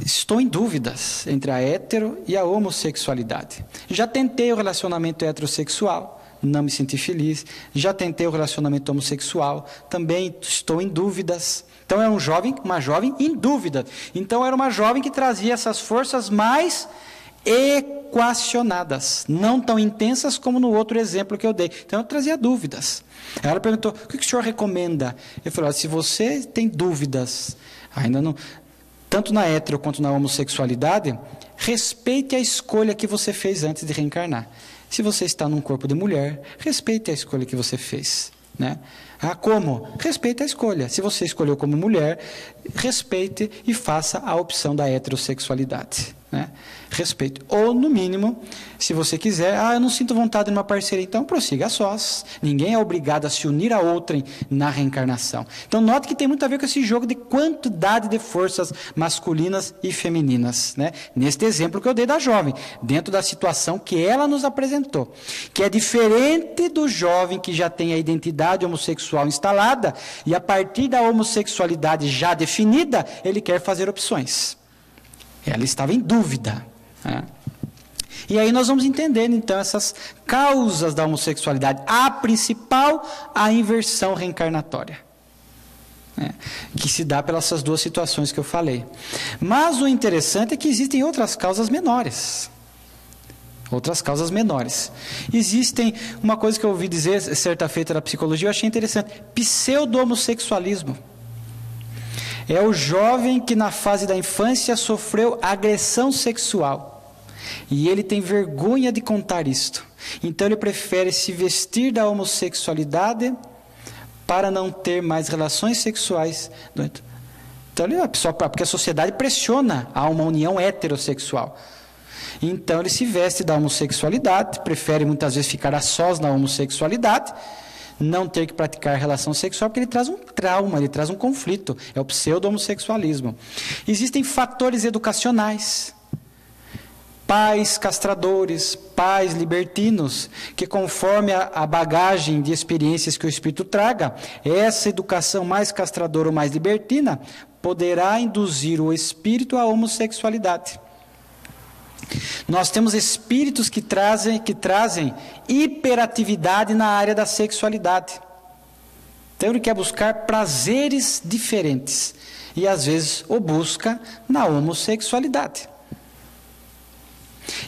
estou em dúvidas entre a hétero e a homossexualidade. Já tentei o relacionamento heterossexual, não me senti feliz. Já tentei o relacionamento homossexual, também estou em dúvidas. Então era uma jovem em dúvida. Então era uma jovem que trazia essas forças mais equacionadas, não tão intensas como no outro exemplo que eu dei. Então eu trazia dúvidas. Ela perguntou: o que o senhor recomenda? Eu falei: se você tem dúvidas, ainda não, tanto na hetero quanto na homossexualidade, respeite a escolha que você fez antes de reencarnar. Se você está num corpo de mulher, respeite a escolha que você fez, né? Como? Respeite a escolha. Se você escolheu como mulher, respeite e faça a opção da heterossexualidade, né? Respeite. Ou, no mínimo, se você quiser, eu não sinto vontade de uma parceria, então prossiga a sós. Ninguém é obrigado a se unir a outrem na reencarnação. Então, note que tem muito a ver com esse jogo de quantidade de forças masculinas e femininas, né? Neste exemplo que eu dei da jovem, dentro da situação que ela nos apresentou, que é diferente do jovem que já tem a identidade homossexual instalada e, a partir da homossexualidade já definida, ele quer fazer opções. Ela estava em dúvida, né? E aí nós vamos entendendo, então, essas causas da homossexualidade. A principal, a inversão reencarnatória, né? Que se dá pelas essas duas situações que eu falei. Mas o interessante é que existem outras causas menores. Outras causas menores. Existem, uma coisa que eu ouvi dizer certa feita na psicologia, eu achei interessante: pseudo-homossexualismo. É o jovem que na fase da infância sofreu agressão sexual. E ele tem vergonha de contar isto. Então ele prefere se vestir da homossexualidade para não ter mais relações sexuais. Então porque a sociedade pressiona a uma união heterossexual. Então ele se veste da homossexualidade, prefere muitas vezes ficar a sós na homossexualidade, não ter que praticar relação sexual, porque ele traz um trauma, ele traz um conflito. É o pseudo-homossexualismo. Existem fatores educacionais. Pais castradores, pais libertinos, que conforme a bagagem de experiências que o espírito traga, essa educação mais castradora ou mais libertina poderá induzir o espírito à homossexualidade. Nós temos espíritos que trazem hiperatividade na área da sexualidade. Então ele quer buscar prazeres diferentes e às vezes o busca na homossexualidade.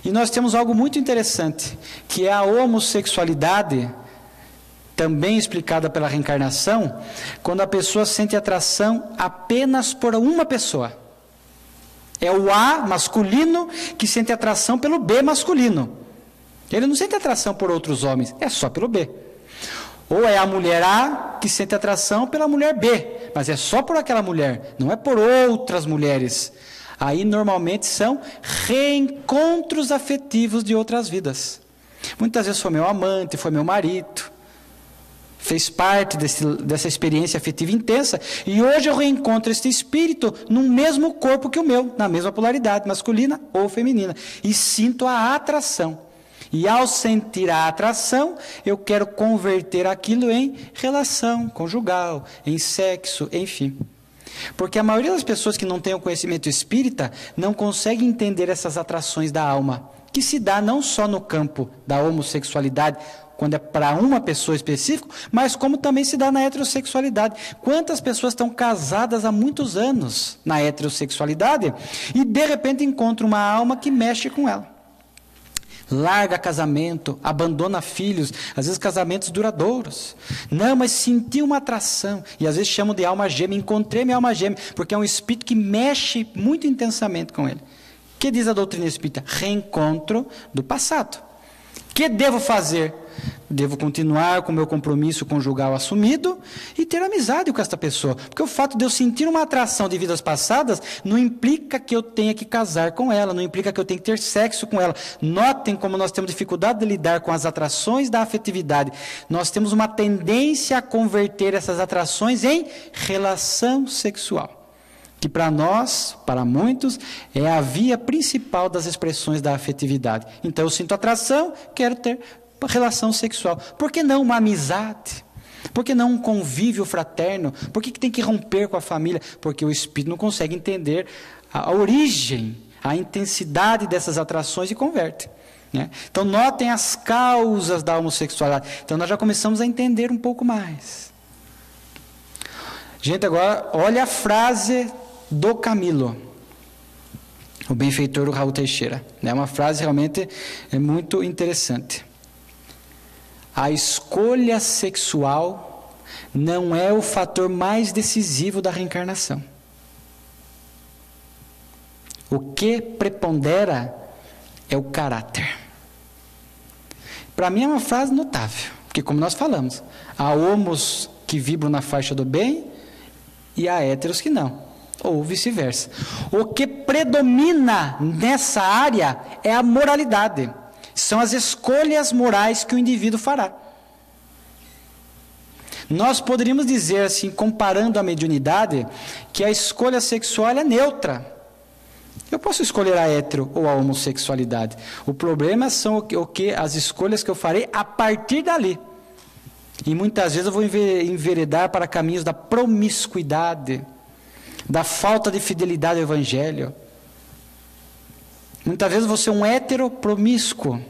E nós temos algo muito interessante, que é a homossexualidade, também explicada pela reencarnação, quando a pessoa sente atração apenas por uma pessoa. É o A masculino que sente atração pelo B masculino. Ele não sente atração por outros homens, é só pelo B. Ou é a mulher A que sente atração pela mulher B, mas é só por aquela mulher, não é por outras mulheres. Aí normalmente são reencontros afetivos de outras vidas. Muitas vezes foi meu amante, foi meu marido, fez parte dessa experiência afetiva intensa, e hoje eu reencontro este espírito no mesmo corpo que o meu, na mesma polaridade, masculina ou feminina, e sinto a atração. E ao sentir a atração, eu quero converter aquilo em relação conjugal, em sexo, enfim. Porque a maioria das pessoas que não têm o conhecimento espírita não consegue entender essas atrações da alma, que se dá não só no campo da homossexualidade, quando é para uma pessoa específica, mas como também se dá na heterossexualidade. Quantas pessoas estão casadas há muitos anos na heterossexualidade e de repente encontram uma alma que mexe com ela? Larga casamento, abandona filhos, às vezes casamentos duradouros. Não, mas senti uma atração, e às vezes chamam de alma gêmea, encontrei minha alma gêmea, porque é um espírito que mexe muito intensamente com ele. O que diz a doutrina espírita? Reencontro do passado. O que devo fazer? Devo continuar com o meu compromisso conjugal assumido e ter amizade com esta pessoa. Porque o fato de eu sentir uma atração de vidas passadas não implica que eu tenha que casar com ela, não implica que eu tenha que ter sexo com ela. Notem como nós temos dificuldade de lidar com as atrações da afetividade. Nós temos uma tendência a converter essas atrações em relação sexual, que para nós, para muitos, é a via principal das expressões da afetividade. Então eu sinto atração, quero ter relação sexual. Por que não uma amizade? Por que não um convívio fraterno? Por que tem que romper com a família? Porque o espírito não consegue entender a origem, a intensidade dessas atrações e converte. Né? Então, notem as causas da homossexualidade. Então, nós já começamos a entender um pouco mais. Gente, agora, olha a frase do Camilo, o benfeitor do Raul Teixeira. É uma frase realmente muito interessante. A escolha sexual não é o fator mais decisivo da reencarnação. O que prepondera é o caráter. Para mim é uma frase notável, porque como nós falamos, há homos que vibram na faixa do bem e há héteros que não, ou vice-versa. O que predomina nessa área é a moralidade, são as escolhas morais que o indivíduo fará. Nós poderíamos dizer assim, comparando a mediunidade, que a escolha sexual é neutra. Eu posso escolher a hétero ou a homossexualidade. O problema são as escolhas que eu farei a partir dali. E muitas vezes eu vou enveredar para caminhos da promiscuidade, da falta de fidelidade ao Evangelho. Muitas vezes eu vou ser um hétero promíscuo,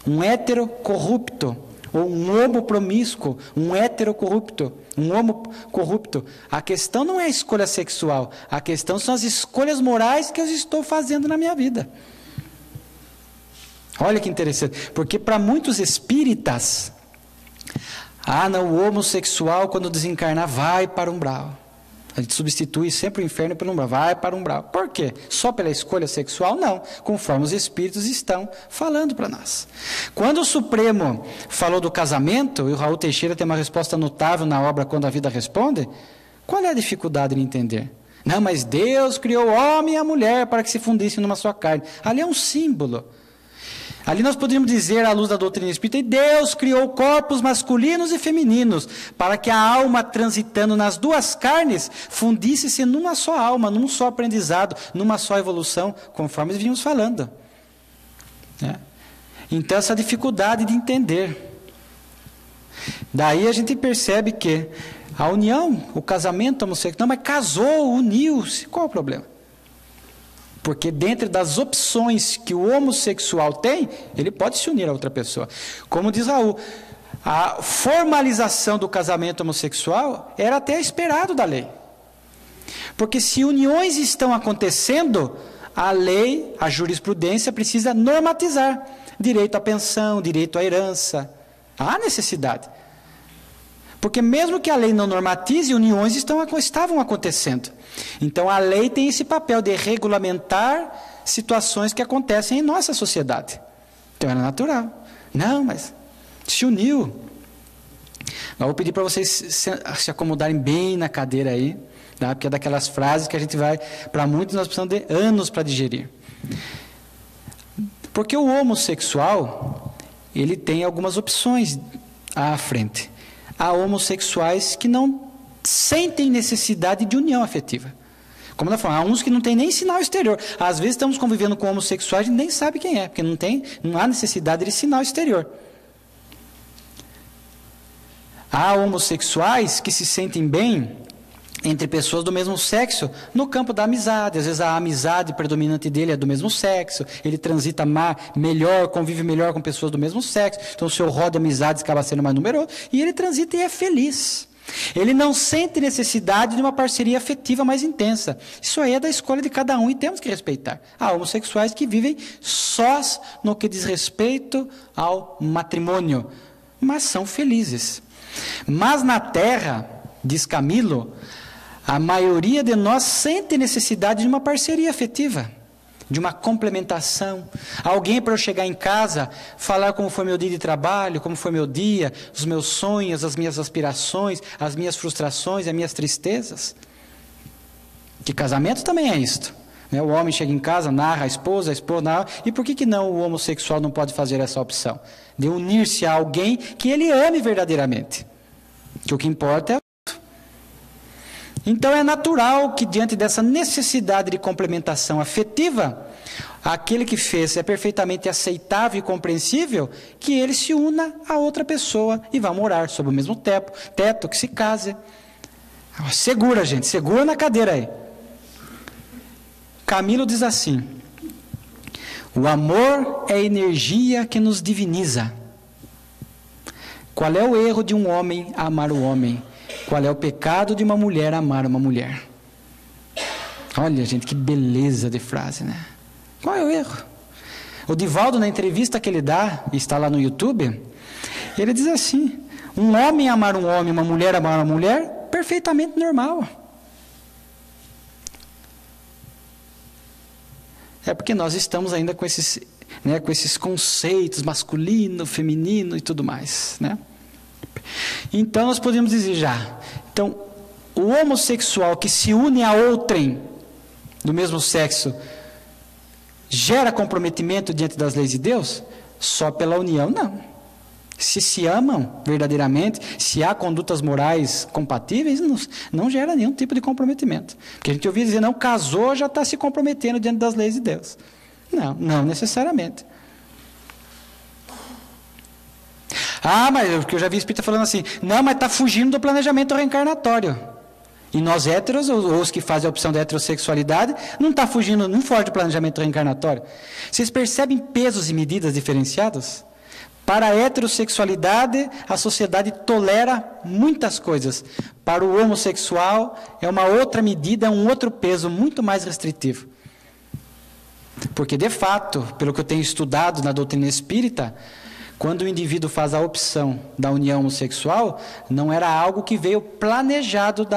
um hétero corrupto, ou um homo promíscuo, um hétero corrupto, um homo corrupto. A questão não é a escolha sexual, a questão são as escolhas morais que eu estou fazendo na minha vida. Olha que interessante, porque para muitos espíritas, não, o homossexual quando desencarnar vai para o umbral. A gente substitui sempre o inferno pelo umbral, vai para o umbral. Por quê? Só pela escolha sexual? Não, conforme os espíritos estão falando para nós. Quando o Supremo falou do casamento, e o Raul Teixeira tem uma resposta notável na obra Quando a Vida Responde, qual é a dificuldade de entender? Não, mas Deus criou o homem e a mulher para que se fundissem numa só carne. Ali é um símbolo. Ali nós poderíamos dizer, à luz da doutrina espírita, Deus criou corpos masculinos e femininos, para que a alma transitando nas duas carnes, fundisse-se numa só alma, num só aprendizado, numa só evolução, conforme vínhamos falando. Então, essa dificuldade de entender. Daí a gente percebe que a união, o casamento homossexual, não, mas casou, uniu-se, qual é o problema? Porque dentro das opções que o homossexual tem, ele pode se unir a outra pessoa. Como diz Raul, a formalização do casamento homossexual era até esperado da lei. Porque se uniões estão acontecendo, a lei, a jurisprudência precisa normatizar. Direito à pensão, direito à herança. Há necessidade. Porque mesmo que a lei não normatize, uniões estavam acontecendo. Então a lei tem esse papel de regulamentar situações que acontecem em nossa sociedade. Então era natural. Não, mas se uniu. Eu vou pedir para vocês se acomodarem bem na cadeira aí, tá? Porque é daquelas frases que a gente vai, para muitos nós precisamos de anos para digerir. Porque o homossexual, ele tem algumas opções à frente. Há homossexuais que não sentem necessidade de união afetiva. Como nós falamos, há uns que não têm nem sinal exterior. Às vezes estamos convivendo com homossexuais e a gente nem sabe quem é, porque não há necessidade de sinal exterior. Há homossexuais que se sentem bem entre pessoas do mesmo sexo no campo da amizade. Às vezes a amizade predominante dele é do mesmo sexo, ele transita melhor, convive melhor com pessoas do mesmo sexo, então o seu rol de amizades acaba sendo mais numeroso, e ele transita e é feliz. Ele não sente necessidade de uma parceria afetiva mais intensa. Isso aí é da escolha de cada um e temos que respeitar. Há homossexuais que vivem sós no que diz respeito ao matrimônio, mas são felizes. Mas na Terra, diz Camilo, a maioria de nós sente necessidade de uma parceria afetiva, de uma complementação. Alguém para eu chegar em casa, falar como foi meu dia de trabalho, como foi meu dia, os meus sonhos, as minhas aspirações, as minhas frustrações, as minhas tristezas. Que casamento também é isto. O homem chega em casa, narra a esposa narra. E por que não o homossexual não pode fazer essa opção? De unir-se a alguém que ele ame verdadeiramente. Que o que importa é... Então é natural que diante dessa necessidade de complementação afetiva, aquele que fez é perfeitamente aceitável e compreensível que ele se una a outra pessoa e vá morar sob o mesmo teto, que se case. Segura, gente, segura na cadeira aí. Camilo diz assim, O amor é a energia que nos diviniza. Qual é o erro de um homem amar o homem? Qual é o pecado de uma mulher amar uma mulher? Olha, gente, que beleza de frase, né? Qual é o erro? O Divaldo, na entrevista que ele dá, está lá no YouTube, ele diz assim: um homem amar um homem, uma mulher amar uma mulher, perfeitamente normal. É porque nós estamos ainda com esses, né, com esses conceitos masculino, feminino e tudo mais, né? Então nós podemos dizer já, então o homossexual que se une a outrem do mesmo sexo gera comprometimento diante das leis de Deus? Só pela união, não. Se amam verdadeiramente, se há condutas morais compatíveis, não gera nenhum tipo de comprometimento. Porque a gente ouvia dizer, não, casou, já está se comprometendo diante das leis de Deus. Não necessariamente. Mas porque eu já vi espírita falando assim, não, mas está fugindo do planejamento reencarnatório. E nós héteros, ou os que fazem a opção da heterossexualidade, não está fugindo, não foge do planejamento reencarnatório. Vocês percebem pesos e medidas diferenciados? Para a heterossexualidade, a sociedade tolera muitas coisas. Para o homossexual, é uma outra medida, é um outro peso muito mais restritivo. Porque, de fato, pelo que eu tenho estudado na doutrina espírita, quando o indivíduo faz a opção da união homossexual, não era algo que veio planejado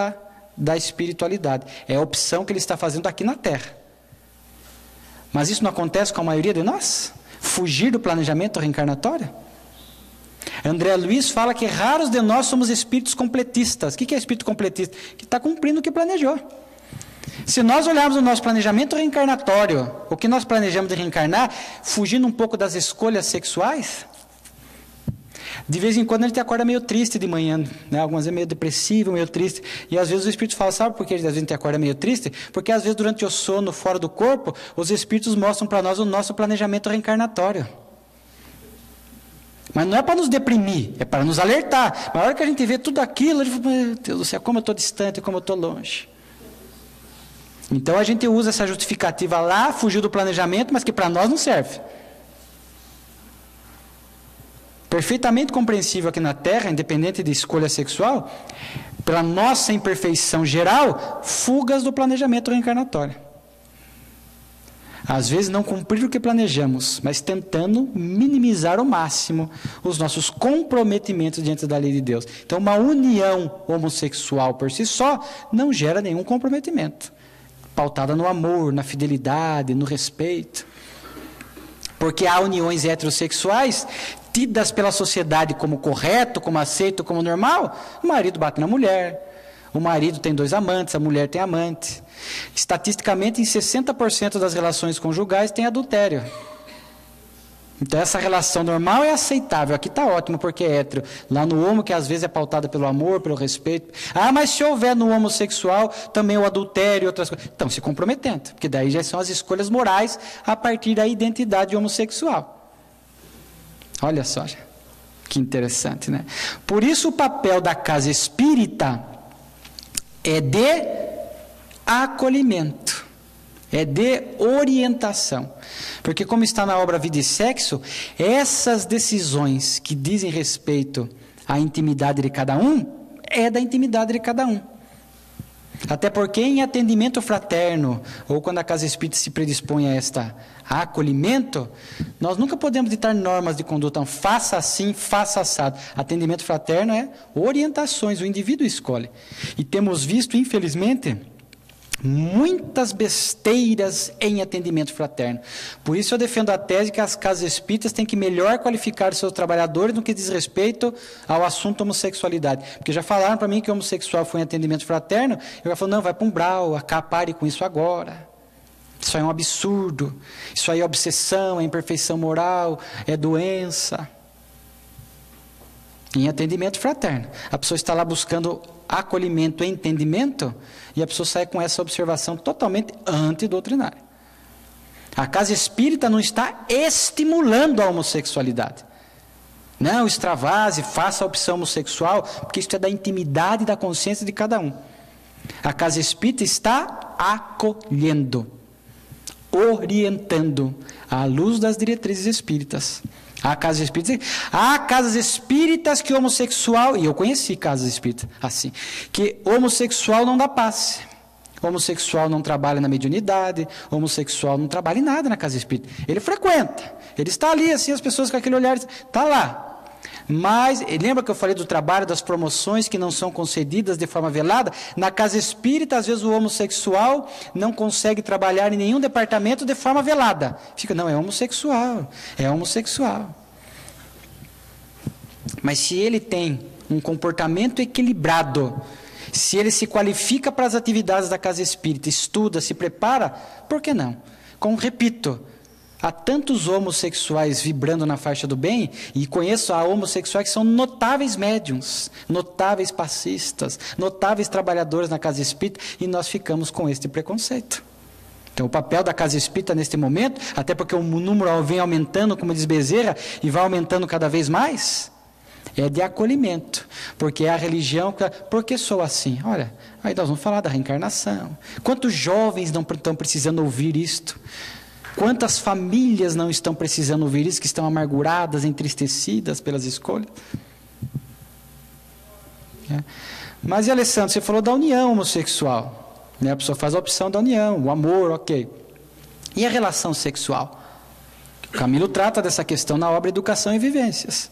da espiritualidade. É a opção que ele está fazendo aqui na Terra. Mas isso não acontece com a maioria de nós? Fugir do planejamento reencarnatório? André Luiz fala que raros de nós somos espíritos completistas. O que é espírito completista? Que está cumprindo o que planejou. Se nós olharmos o nosso planejamento reencarnatório, o que nós planejamos de reencarnar, fugindo um pouco das escolhas sexuais, de vez em quando a gente acorda meio triste de manhã, né? Algumas vezes meio depressivo, meio triste. E às vezes o Espírito fala, sabe por que às vezes a gente acorda meio triste? Porque às vezes durante o sono, fora do corpo, os Espíritos mostram para nós o nosso planejamento reencarnatório. Mas não é para nos deprimir, é para nos alertar. Na hora que a gente vê tudo aquilo, a gente fala, meu Deus do céu, como eu estou distante, como eu estou longe. Então a gente usa essa justificativa lá, fugiu do planejamento, mas que para nós não serve. Perfeitamente compreensível aqui na Terra, independente de escolha sexual, pela nossa imperfeição geral, fugas do planejamento reencarnatório. Às vezes não cumprir o que planejamos, mas tentando minimizar ao máximo os nossos comprometimentos diante da lei de Deus. Então, uma união homossexual por si só não gera nenhum comprometimento, pautada no amor, na fidelidade, no respeito. Porque há uniões heterossexuais tidas pela sociedade como correto, como aceito, como normal. O marido bate na mulher, o marido tem 2 amantes, a mulher tem amante. Estatisticamente, em 60% das relações conjugais tem adultério. Então essa relação normal é aceitável, aqui está ótimo porque é hétero. Lá no homo, que às vezes é pautada pelo amor, pelo respeito. Mas se houver no homossexual também o adultério e outras coisas, estão se comprometendo, porque daí já são as escolhas morais a partir da identidade homossexual. Olha só, que interessante, né? Por isso o papel da casa espírita é de acolhimento, é de orientação. Porque como está na obra Vida e Sexo, essas decisões que dizem respeito à intimidade de cada um, é da intimidade de cada um. Até porque em atendimento fraterno, ou quando a casa espírita se predispõe a acolhimento, nós nunca podemos ditar normas de conduta, faça assim, faça assado. Atendimento fraterno é orientações, o indivíduo escolhe. E temos visto, infelizmente, muitas besteiras em atendimento fraterno. Por isso eu defendo a tese que as casas espíritas têm que melhor qualificar os seus trabalhadores no que diz respeito ao assunto homossexualidade. Porque já falaram para mim que o homossexual foi em atendimento fraterno, eu já falo, não, vai para um umbral, pare com isso agora. Isso aí é um absurdo, isso aí é obsessão, é imperfeição moral, é doença. Em atendimento fraterno, a pessoa está lá buscando acolhimento e entendimento, e a pessoa sai com essa observação totalmente antidoutrinária. A casa espírita não está estimulando a homossexualidade. Não, extravase, faça a opção homossexual, porque isso é da intimidade e da consciência de cada um. A casa espírita está acolhendo, orientando à luz das diretrizes espíritas. Há casas espíritas que homossexual, e eu conheci casas espíritas assim, que homossexual não dá passe. Homossexual não trabalha na mediunidade, homossexual não trabalha em nada na casa espírita. Ele frequenta, ele está ali, assim, as pessoas com aquele olhar, está lá. Mas, lembra que eu falei do trabalho das promoções que não são concedidas de forma velada? Na casa espírita, às vezes o homossexual não consegue trabalhar em nenhum departamento de forma velada. Fica, não, é homossexual. Mas se ele tem um comportamento equilibrado, se ele se qualifica para as atividades da casa espírita, estuda, se prepara, por que não? Repito, há tantos homossexuais vibrando na faixa do bem, e conheço homossexuais que são notáveis médiuns, notáveis passistas, notáveis trabalhadores na casa espírita, e nós ficamos com este preconceito. Então, o papel da casa espírita neste momento, até porque o número vem aumentando, como diz Bezerra, e vai aumentando cada vez mais, é de acolhimento, porque é a religião que... Por que sou assim? Olha, aí nós vamos falar da reencarnação. Quantos jovens não estão precisando ouvir isto? Quantas famílias não estão precisando ouvir isso, que estão amarguradas, entristecidas pelas escolhas? Mas e Alessandro, você falou da união homossexual, né? A pessoa faz a opção da união, o amor, ok. E a relação sexual? O Camilo trata dessa questão na obra Educação e Vivências.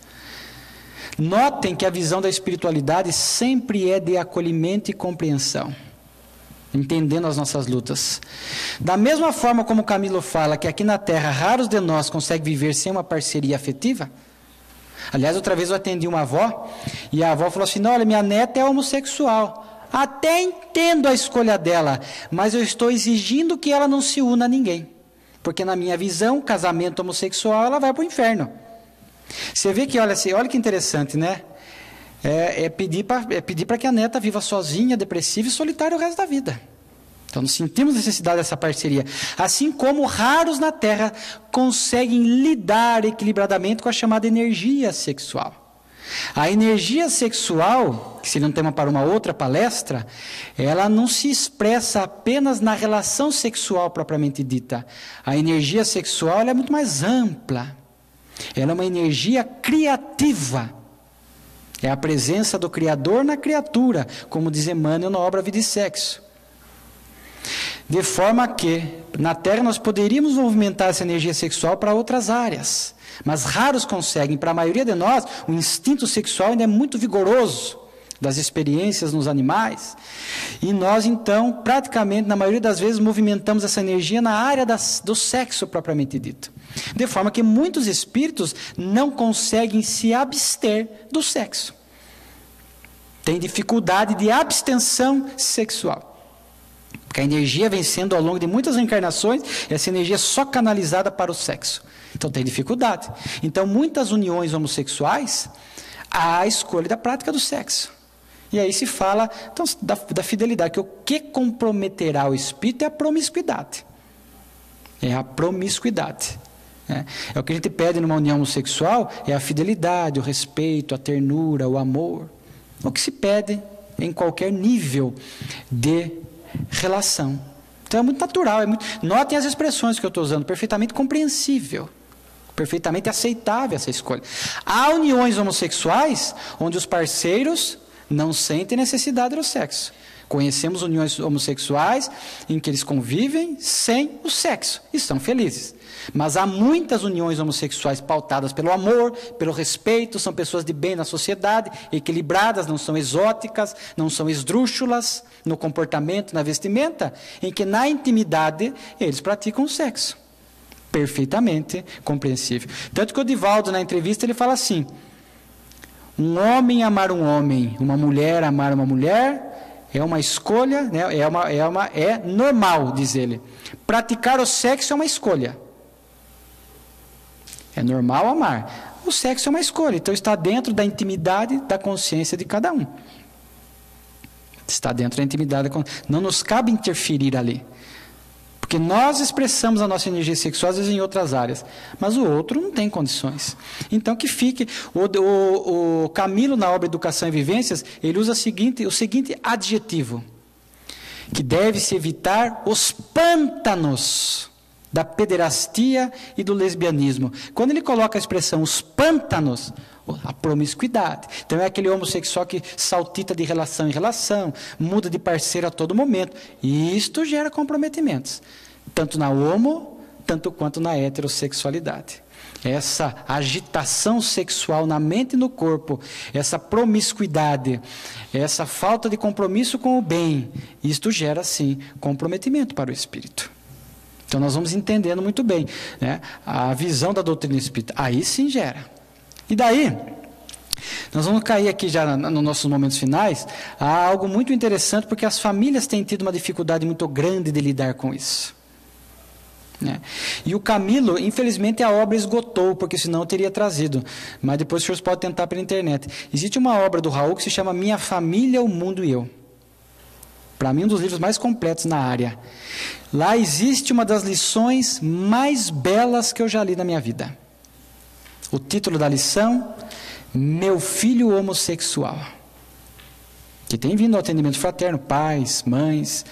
Notem que a visão da espiritualidade sempre é de acolhimento e compreensão, entendendo as nossas lutas. Da mesma forma como Camilo fala que aqui na Terra raros de nós conseguem viver sem uma parceria afetiva. Aliás, outra vez eu atendi uma avó, e a avó falou assim, não, olha, minha neta é homossexual. Até entendo a escolha dela, mas eu estou exigindo que ela não se una a ninguém. Porque na minha visão, casamento homossexual, ela vai para o inferno. Você vê que, olha que interessante, né? É pedir para que a neta viva sozinha, depressiva e solitária o resto da vida. Então, nós sentimos necessidade dessa parceria. Assim como raros na Terra conseguem lidar equilibradamente com a chamada energia sexual. A energia sexual, que seria um tema para uma outra palestra, ela não se expressa apenas na relação sexual propriamente dita. A energia sexual ela é muito mais ampla. Ela é uma energia criativa. É a presença do Criador na criatura, como diz Emmanuel na obra Vida e Sexo. De forma que, na Terra, nós poderíamos movimentar essa energia sexual para outras áreas. Mas raros conseguem. Para a maioria de nós, o instinto sexual ainda é muito vigoroso, das experiências nos animais. E nós, então, praticamente, na maioria das vezes, movimentamos essa energia na área do sexo propriamente dito. De forma que muitos espíritos não conseguem se abster do sexo. Tem dificuldade de abstenção sexual. Porque a energia vem sendo, ao longo de muitas reencarnações, essa energia é só canalizada para o sexo. Então tem dificuldade. Então, muitas uniões homossexuais, há a escolha da prática do sexo. E aí se fala então, da fidelidade, que o que comprometerá o espírito é a promiscuidade. É a promiscuidade. É o que a gente pede numa união homossexual, é a fidelidade, o respeito, a ternura, o amor. O que se pede em qualquer nível de relação. Então é muito natural. Notem as expressões que eu estou usando, perfeitamente compreensível, perfeitamente aceitável essa escolha. Há uniões homossexuais onde os parceiros não sentem necessidade do sexo. Conhecemos uniões homossexuais em que eles convivem sem o sexo e são felizes. Mas há muitas uniões homossexuais pautadas pelo amor, pelo respeito, são pessoas de bem na sociedade, equilibradas, não são exóticas, não são esdrúxulas no comportamento, na vestimenta, em que na intimidade eles praticam o sexo. Perfeitamente compreensível. Tanto que o Divaldo, na entrevista, ele fala assim, um homem amar um homem, uma mulher amar uma mulher, é uma escolha, né? É normal, diz ele. Praticar o sexo é uma escolha. É normal amar. O sexo é uma escolha, então está dentro da intimidade da consciência de cada um. Está dentro da intimidade, não nos cabe interferir ali. Porque nós expressamos a nossa energia sexual, às vezes, em outras áreas. Mas o outro não tem condições. Então, que fique... O Camilo, na obra Educação e Vivências, ele usa o seguinte adjetivo. Que deve-se evitar os pântanos da pederastia e do lesbianismo. Quando ele coloca a expressão os pântanos, a promiscuidade. Então é aquele homossexual que saltita de relação em relação, muda de parceiro a todo momento. E isto gera comprometimentos, tanto na homo, tanto quanto na heterossexualidade. Essa agitação sexual na mente e no corpo, essa promiscuidade, essa falta de compromisso com o bem, isto gera, sim, comprometimento para o espírito. Então nós vamos entendendo muito bem, né, a visão da doutrina espírita. Aí sim gera. E daí, nós vamos cair aqui já nos nossos momentos finais, a algo muito interessante, porque as famílias têm tido uma dificuldade muito grande de lidar com isso. Né? E o Camilo, infelizmente a obra esgotou, porque senão eu teria trazido, mas depois os senhores podem tentar pela internet. Existe uma obra do Raul que se chama Minha Família, o Mundo e Eu. Para mim, um dos livros mais completos na área. Lá existe uma das lições mais belas que eu já li na minha vida. O título da lição, Meu Filho Homossexual. Que tem vindo ao atendimento fraterno, pais, mães.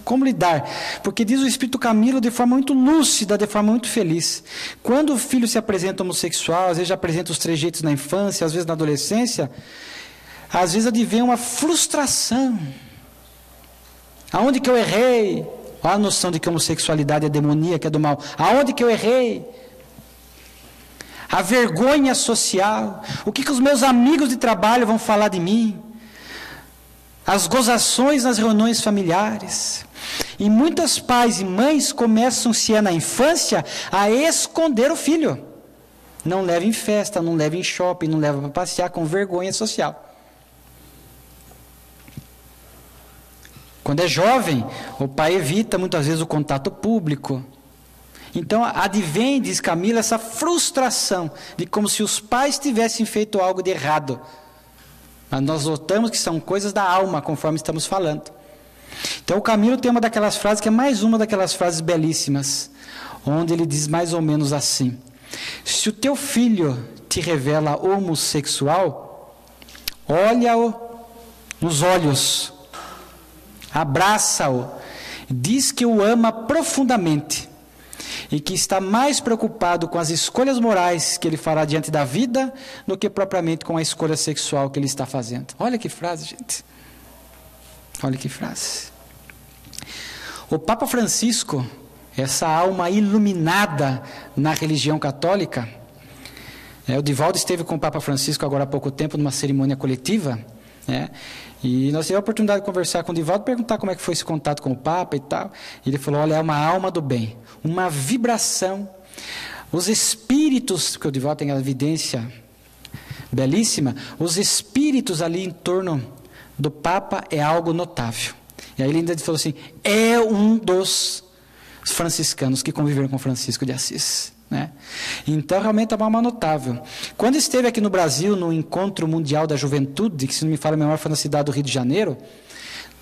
Como lidar? Porque diz o Espírito Camilo de forma muito lúcida, de forma muito feliz. Quando o filho se apresenta homossexual, às vezes já apresenta os trejeitos na infância, às vezes na adolescência, às vezes advém uma frustração. Aonde que eu errei? Olha a noção de que a homossexualidade é demoníaca, é do mal. Aonde que eu errei? A vergonha social. O que os meus amigos de trabalho vão falar de mim? As gozações nas reuniões familiares. E muitos pais e mães começam, se é na infância, a esconder o filho. Não leva em festa, não leva em shopping, não leva para passear, com vergonha social. Quando é jovem, o pai evita muitas vezes o contato público. Então advém, diz Camila, essa frustração de como se os pais tivessem feito algo de errado. Mas nós notamos que são coisas da alma, conforme estamos falando. Então o Camilo tem uma daquelas frases, que é mais uma daquelas frases belíssimas, onde ele diz mais ou menos assim: se o teu filho te revela homossexual, olha-o nos olhos, abraça-o, diz que o ama profundamente e que está mais preocupado com as escolhas morais que ele fará diante da vida do que propriamente com a escolha sexual que ele está fazendo. Olha que frase, gente. Olha que frase. O Papa Francisco, essa alma iluminada na religião católica, o Divaldo esteve com o Papa Francisco agora há pouco tempo numa cerimônia coletiva, né? E nós tivemos a oportunidade de conversar com o Divaldo, perguntar como é que foi esse contato com o Papa e tal. E ele falou, olha, é uma alma do bem, uma vibração. Os espíritos, porque o Divaldo tem a evidência belíssima, os espíritos ali em torno do Papa é algo notável. E aí ele ainda falou assim, é um dos franciscanos que conviveram com Francisco de Assis. Né? Então realmente é uma alma notável. Quando esteve aqui no Brasil no Encontro Mundial da Juventude, que se não me falha a memória foi na cidade do Rio de Janeiro,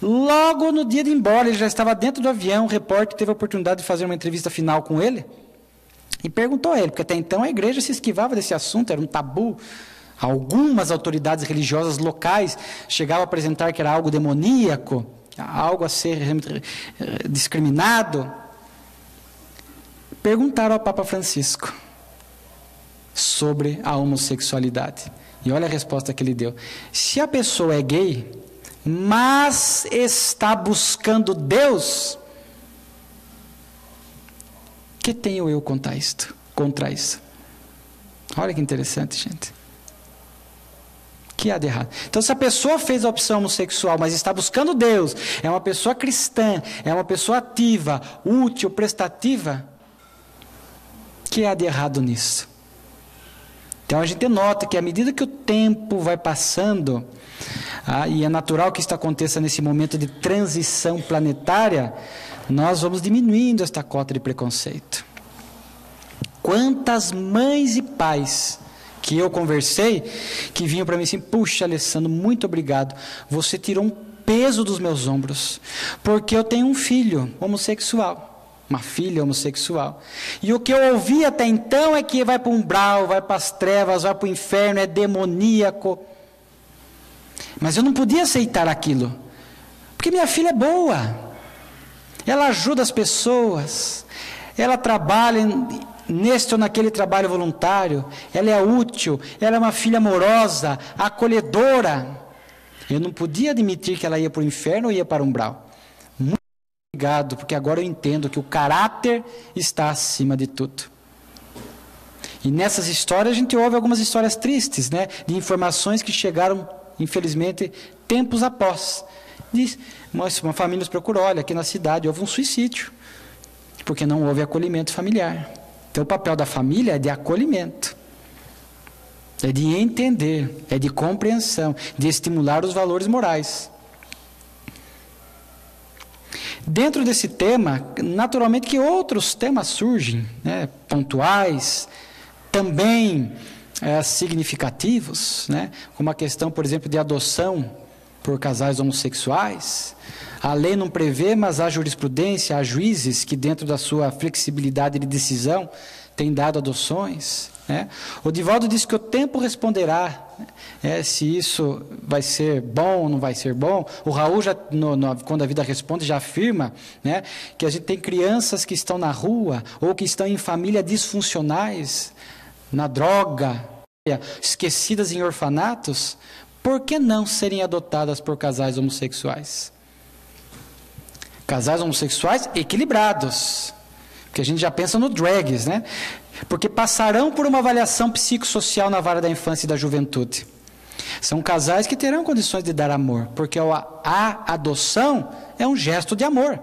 logo no dia de ir embora, ele já estava dentro do avião, o repórter teve a oportunidade de fazer uma entrevista final com ele e perguntou a ele, porque até então a igreja se esquivava desse assunto, era um tabu. Algumas autoridades religiosas locais chegavam a apresentar que era algo demoníaco, algo a ser discriminado. Perguntaram ao Papa Francisco sobre a homossexualidade. E olha a resposta que ele deu. Se a pessoa é gay, mas está buscando Deus, que tenho eu contra isso? Olha que interessante, gente. Que há de errado? Então, se a pessoa fez a opção homossexual, mas está buscando Deus, é uma pessoa cristã, é uma pessoa ativa, útil, prestativa, que há de errado nisso? Então a gente nota que à medida que o tempo vai passando, e é natural que isso aconteça nesse momento de transição planetária, nós vamos diminuindo esta cota de preconceito. Quantas mães e pais que eu conversei, que vinham para mim assim, puxa Alessandro, muito obrigado, você tirou um peso dos meus ombros, porque eu tenho um filho homossexual. Uma filha homossexual. E o que eu ouvi até então é que vai para o umbral, vai para as trevas, vai para o inferno, é demoníaco. Mas eu não podia aceitar aquilo. Porque minha filha é boa. Ela ajuda as pessoas. ela trabalha neste ou naquele trabalho voluntário, ela é útil, ela é uma filha amorosa, acolhedora. Eu não podia admitir que ela ia para o inferno ou ia para o umbral. Muito obrigado, porque agora eu entendo que o caráter está acima de tudo. E nessas histórias a gente ouve algumas histórias tristes, né? De informações que chegaram, infelizmente, tempos após. Diz, uma família nos procurou, olha, aqui na cidade houve um suicídio, porque não houve acolhimento familiar. Então o papel da família é de acolhimento, é de entender, é de compreensão, de estimular os valores morais. Dentro desse tema, naturalmente que outros temas surgem, né? Pontuais, também significativos, né? Como a questão, por exemplo, de adoção por casais homossexuais. A lei não prevê, mas há jurisprudência, há juízes que, dentro da sua flexibilidade de decisão, têm dado adoções, né? O Divaldo disse que o tempo responderá, né, se isso vai ser bom ou não vai ser bom. O Raul, já, quando a vida responde, já afirma, né, que a gente tem crianças que estão na rua ou que estão em famílias disfuncionais, na droga, esquecidas em orfanatos. Por que não serem adotadas por casais homossexuais? Casais homossexuais equilibrados, porque a gente já pensa no drags, né? Porque passarão por uma avaliação psicossocial na vara da infância e da juventude. São casais que terão condições de dar amor, porque a adoção é um gesto de amor.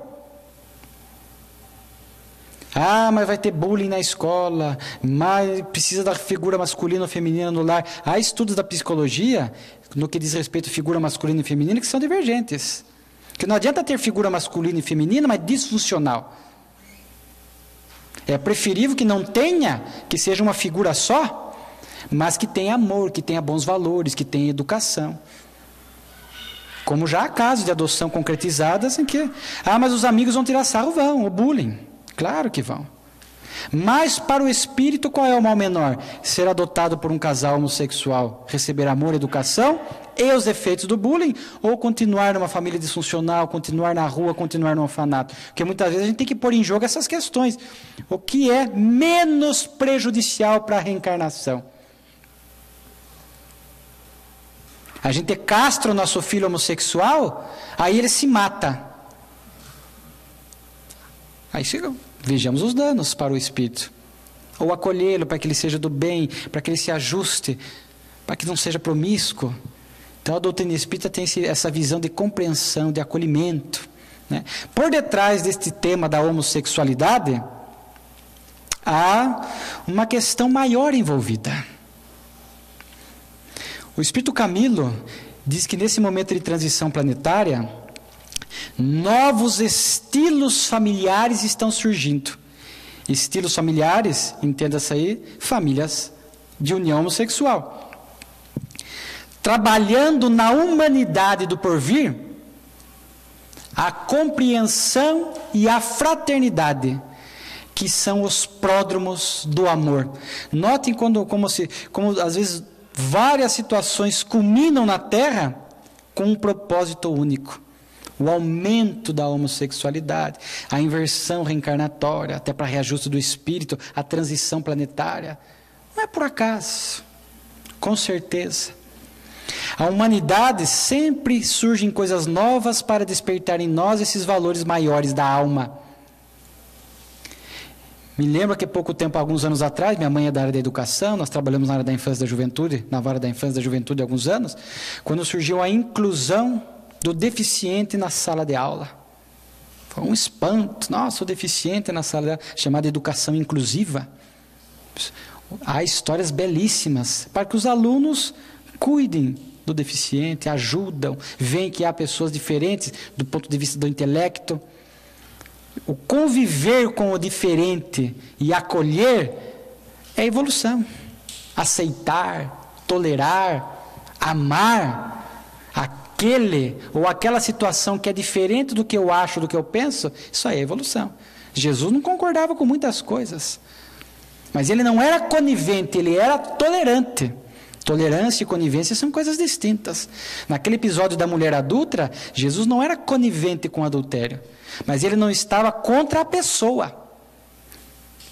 Ah, mas vai ter bullying na escola, mas precisa da figura masculina ou feminina no lar. Há estudos da psicologia, no que diz respeito à figura masculina e feminina, que são divergentes. Que não adianta ter figura masculina e feminina, mas disfuncional. É preferível que não tenha, que seja uma figura só, mas que tenha amor, que tenha bons valores, que tenha educação. Como já há casos de adoção concretizadas em que, mas os amigos vão tirar sarro, vão, o bullying. Claro que vão. Mas para o espírito, qual é o mal menor? Ser adotado por um casal homossexual, receber amor, educação e os efeitos do bullying, ou continuar numa família disfuncional, continuar na rua, continuar no orfanato? Porque muitas vezes a gente tem que pôr em jogo essas questões. O que é menos prejudicial para a reencarnação? A gente castra o nosso filho homossexual, aí ele se mata. Aí vejamos os danos para o espírito. Ou acolhê-lo para que ele seja do bem, para que ele se ajuste, para que não seja promíscuo. Então a doutrina espírita tem essa visão de compreensão, de acolhimento, né? Por detrás deste tema da homossexualidade, há uma questão maior envolvida. O Espírito Camilo diz que nesse momento de transição planetária, novos estilos familiares estão surgindo. Estilos familiares, entenda-se aí, famílias de união homossexual. Trabalhando na humanidade do porvir, a compreensão e a fraternidade, que são os pródromos do amor. Notem como às vezes várias situações culminam na Terra com um propósito único. O aumento da homossexualidade, a inversão reencarnatória, até para reajuste do espírito, a transição planetária. Não é por acaso, com certeza. A humanidade sempre surgem coisas novas para despertar em nós esses valores maiores da alma. Me lembro que há pouco tempo, alguns anos atrás, minha mãe é da área da educação, nós trabalhamos na área da infância e da juventude, na vara da infância e da juventude há alguns anos, quando surgiu a inclusão do deficiente na sala de aula. Foi um espanto. Nossa, o deficiente na sala de aula, chamada educação inclusiva. Há histórias belíssimas para que os alunos cuidem do deficiente, ajudam, veem que há pessoas diferentes do ponto de vista do intelecto. O conviver com o diferente e acolher é evolução. Aceitar, tolerar, amar aquele ou aquela situação que é diferente do que eu acho, do que eu penso, isso aí é evolução. Jesus não concordava com muitas coisas, mas ele não era conivente, ele era tolerante. Tolerância e conivência são coisas distintas. Naquele episódio da mulher adúltera, Jesus não era conivente com o adultério, mas ele não estava contra a pessoa.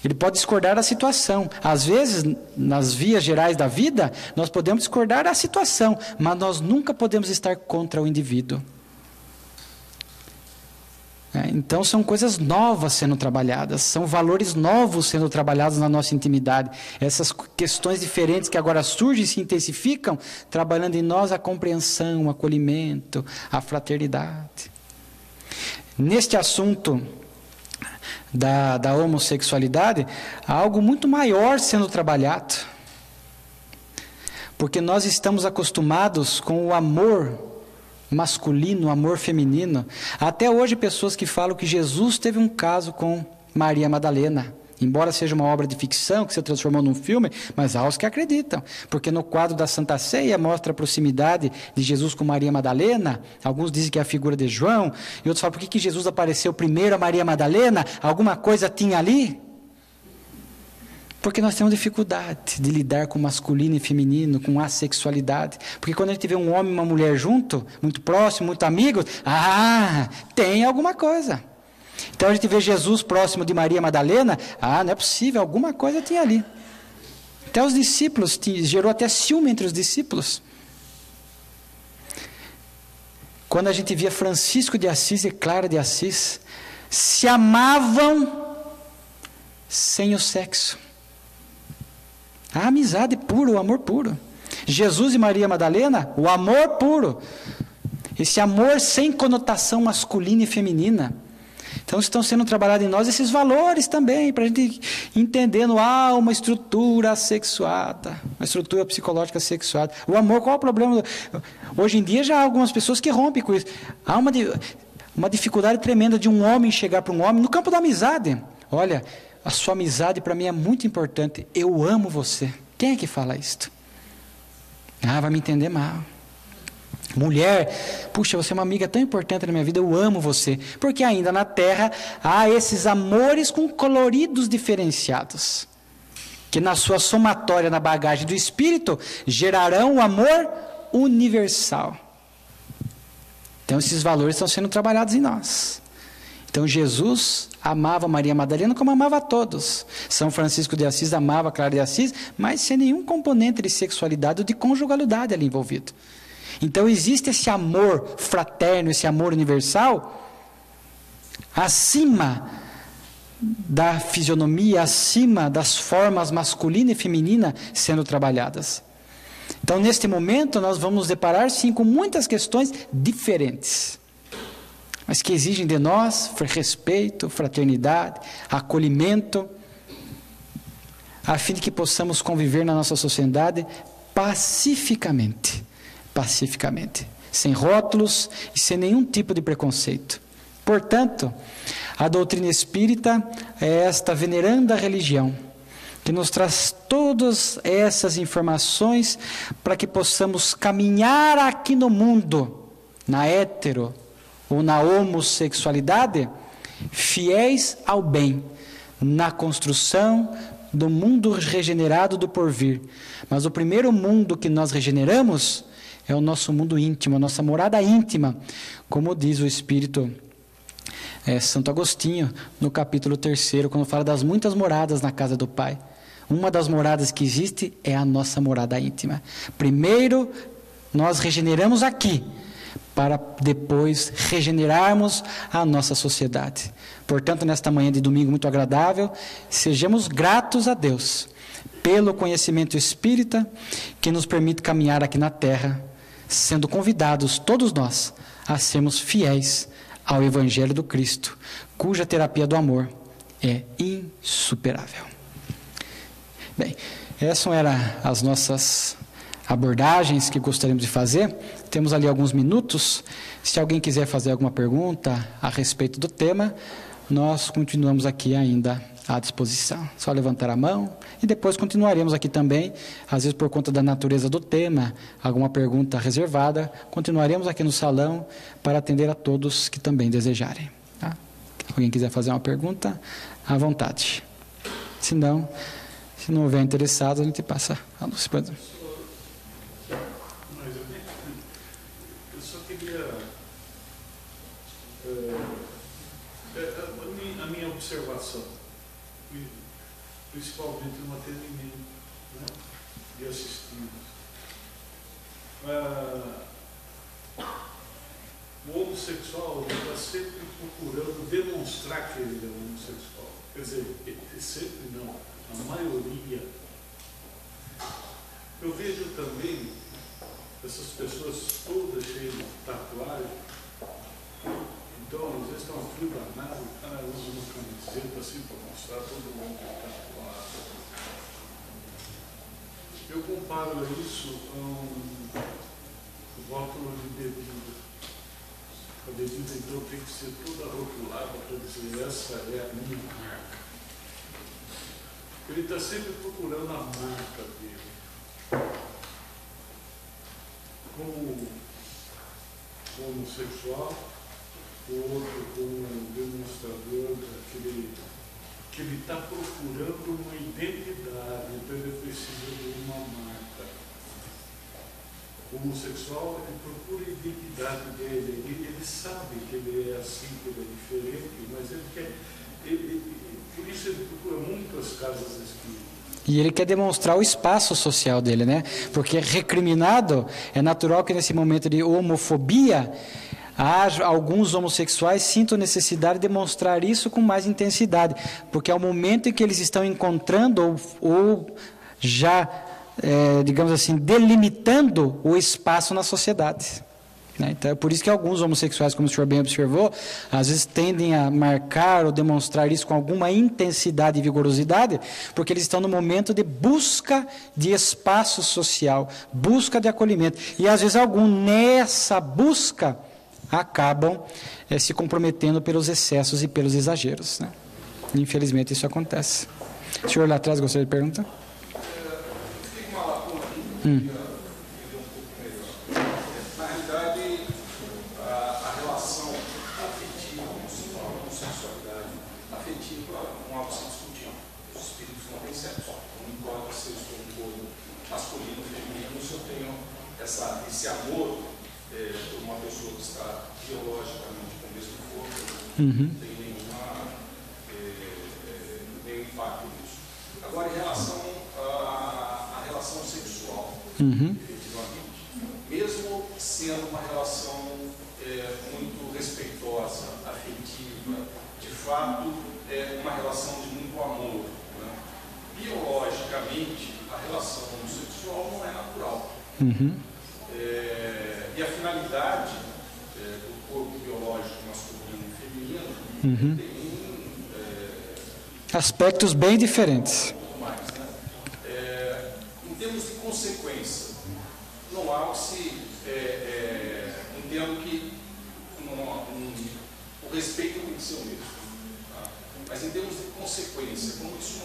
Ele pode discordar da situação. Às vezes, nas vias gerais da vida, nós podemos discordar da situação, mas nós nunca podemos estar contra o indivíduo. Então, são coisas novas sendo trabalhadas, são valores novos sendo trabalhados na nossa intimidade. Essas questões diferentes que agora surgem e se intensificam, trabalhando em nós a compreensão, o acolhimento, a fraternidade. Neste assunto da homossexualidade, há algo muito maior sendo trabalhado. Porque nós estamos acostumados com o amor masculino, o amor feminino. Até hoje, pessoas que falam que Jesus teve um caso com Maria Madalena. Embora seja uma obra de ficção que se transformou num filme, mas há os que acreditam. Porque no quadro da Santa Ceia mostra a proximidade de Jesus com Maria Madalena. Alguns dizem que é a figura de João. E outros falam, por que Jesus apareceu primeiro a Maria Madalena? Alguma coisa tinha ali? Porque nós temos dificuldade de lidar com masculino e feminino, com assexualidade. Porque quando a gente vê um homem e uma mulher junto, muito próximo, muito amigos, tem alguma coisa. Então a gente vê Jesus próximo de Maria Madalena, não é possível, alguma coisa tinha ali. Até os discípulos, gerou até ciúme entre os discípulos. Quando a gente via Francisco de Assis e Clara de Assis, se amavam sem o sexo. A amizade pura, o amor puro. Jesus e Maria Madalena, o amor puro. Esse amor sem conotação masculina e feminina. Então estão sendo trabalhados em nós esses valores também, para a gente entendendo, uma estrutura sexuada, uma estrutura psicológica sexuada. O amor, qual é o problema? Hoje em dia já há algumas pessoas que rompem com isso. Há uma dificuldade tremenda de um homem chegar para um homem no campo da amizade. Olha, a sua amizade para mim é muito importante. Eu amo você. Quem é que fala isto? Vai me entender mal. Mulher, puxa, você é uma amiga tão importante na minha vida, eu amo você. Porque ainda na terra há esses amores com coloridos diferenciados. Que na sua somatória, na bagagem do Espírito, gerarão o amor universal. Então esses valores estão sendo trabalhados em nós. Então Jesus amava Maria Madalena como amava a todos. São Francisco de Assis amava Clara de Assis, mas sem nenhum componente de sexualidade ou de conjugalidade ali envolvido. Então existe esse amor fraterno, esse amor universal, acima da fisionomia, acima das formas masculina e feminina sendo trabalhadas. Então neste momento nós vamos nos deparar sim com muitas questões diferentes, mas que exigem de nós respeito, fraternidade, acolhimento, a fim de que possamos conviver na nossa sociedade pacificamente, sem rótulos e sem nenhum tipo de preconceito. Portanto, a doutrina espírita é esta veneranda religião, que nos traz todas essas informações para que possamos caminhar aqui no mundo, na hétero ou na homossexualidade, fiéis ao bem, na construção do mundo regenerado do porvir. Mas o primeiro mundo que nós regeneramos é o nosso mundo íntimo, a nossa morada íntima, como diz o Espírito Santo Agostinho, no capítulo 3, quando fala das muitas moradas na casa do Pai. Uma das moradas que existe é a nossa morada íntima. Primeiro, nós regeneramos aqui, para depois regenerarmos a nossa sociedade. Portanto, nesta manhã de domingo muito agradável, sejamos gratos a Deus pelo conhecimento espírita que nos permite caminhar aqui na terra, sendo convidados, todos nós, a sermos fiéis ao Evangelho do Cristo, cuja terapia do amor é insuperável. Bem, essas eram as nossas abordagens que gostaríamos de fazer. Temos ali alguns minutos. Se alguém quiser fazer alguma pergunta a respeito do tema, nós continuamos aqui ainda à disposição. Só levantar a mão e depois continuaremos aqui também, às vezes por conta da natureza do tema, alguma pergunta reservada, continuaremos aqui no salão para atender a todos que também desejarem. Tá? Se alguém quiser fazer uma pergunta, à vontade. Se não houver interessado, a gente passa a luz. A minha observação, principalmente no atendimento, né, de assistidos. O homossexual está sempre procurando demonstrar que ele é homossexual. Quer dizer, sempre não, a maioria. Eu vejo também essas pessoas todas cheias de tatuagem. Então, às vezes está um frio danado, o cara usa uma camiseta assim para mostrar todo mundo tatuado. Eu comparo isso a um rótulo de bebida. A bebida, então, tem que ser toda rotulada para dizer, essa é a minha marca. Ele está sempre procurando a marca dele. Como homossexual, o outro como demonstrador que ele está procurando uma identidade, então ele precisa de uma marca. O homossexual, ele procura a identidade dele, ele sabe que ele é assim, que ele é diferente, mas ele quer, por isso ele procura muitas casas espíritas. E ele quer demonstrar o espaço social dele, né? Porque recriminado, é natural que nesse momento de homofobia, alguns homossexuais sintam necessidade de demonstrar isso com mais intensidade, porque é o momento em que eles estão encontrando ou já, digamos assim, delimitando o espaço na sociedade. Então, é por isso que alguns homossexuais, como o senhor bem observou, às vezes tendem a marcar ou demonstrar isso com alguma intensidade e vigorosidade, porque eles estão no momento de busca de espaço social, busca de acolhimento. E às vezes alguns nessa busca acabam se comprometendo pelos excessos e pelos exageros, né? Infelizmente isso acontece. O senhor lá atrás gostaria de perguntar? Tem uma lacuna aqui. Na realidade, a relação afetiva com a sexualidade afetiva é algo sem discutir. Os espíritos não têm sexo. Não importa se eu sou um corpo masculino ou feminino, se eu tenho esse amor por uma pessoa que está biologicamente com o mesmo corpo, não tem nenhum impacto nisso. Agora, em relação à relação sexual, efetivamente, mesmo sendo uma relação muito respeitosa, afetiva, de fato, uma relação de muito amor, né? Biologicamente, a relação homossexual não é natural. E a finalidade do corpo biológico masculino e feminino tem aspectos bem diferentes. Mais, né? Em termos de consequência, não há o que se entendo que o respeito tem que ser o mesmo. Tá? Mas em termos de consequência, como isso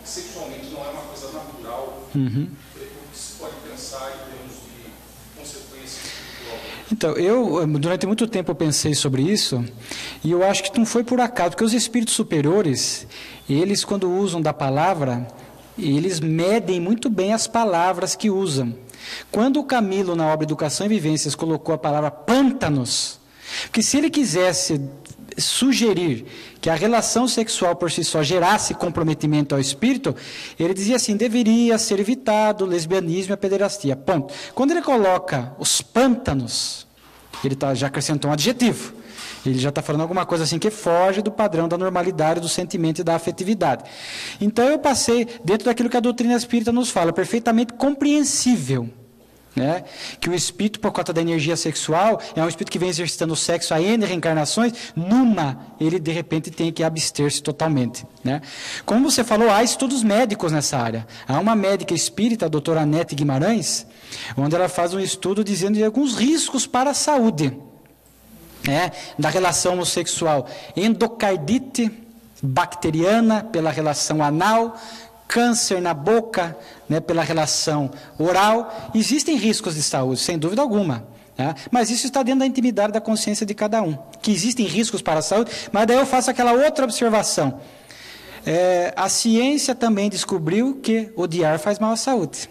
sexualmente não é uma coisa natural, o que se pode pensar em termos de consequência espiritual? Então, durante muito tempo eu pensei sobre isso, e eu acho que não foi por acaso, porque os espíritos superiores, eles quando usam da palavra, eles medem muito bem as palavras que usam. Quando o Camilo, na obra Educação e Vivências, colocou a palavra pântanos, porque se ele quisesse sugerir que a relação sexual por si só gerasse comprometimento ao espírito, ele dizia assim, deveria ser evitado o lesbianismo e a pederastia, ponto. Quando ele coloca os pântanos, ele já acrescentou um adjetivo, ele já está falando alguma coisa assim que foge do padrão da normalidade, do sentimento e da afetividade. Então eu passei, dentro daquilo que a doutrina espírita nos fala, perfeitamente compreensível, né? Que o espírito, por conta da energia sexual, é um espírito que vem exercitando o sexo a N reencarnações, ele de repente tem que abster-se totalmente, né? Como você falou, há estudos médicos nessa área. Há uma médica espírita, a doutora Anete Guimarães, onde ela faz um estudo dizendo de alguns riscos para a saúde, né, da relação homossexual. Endocardite bacteriana pela relação anal, câncer na boca, né, pela relação oral. Existem riscos de saúde, sem dúvida alguma, né? Mas isso está dentro da intimidade da consciência de cada um. Que existem riscos para a saúde, mas daí eu faço aquela outra observação. A ciência também descobriu que odiar faz mal à saúde.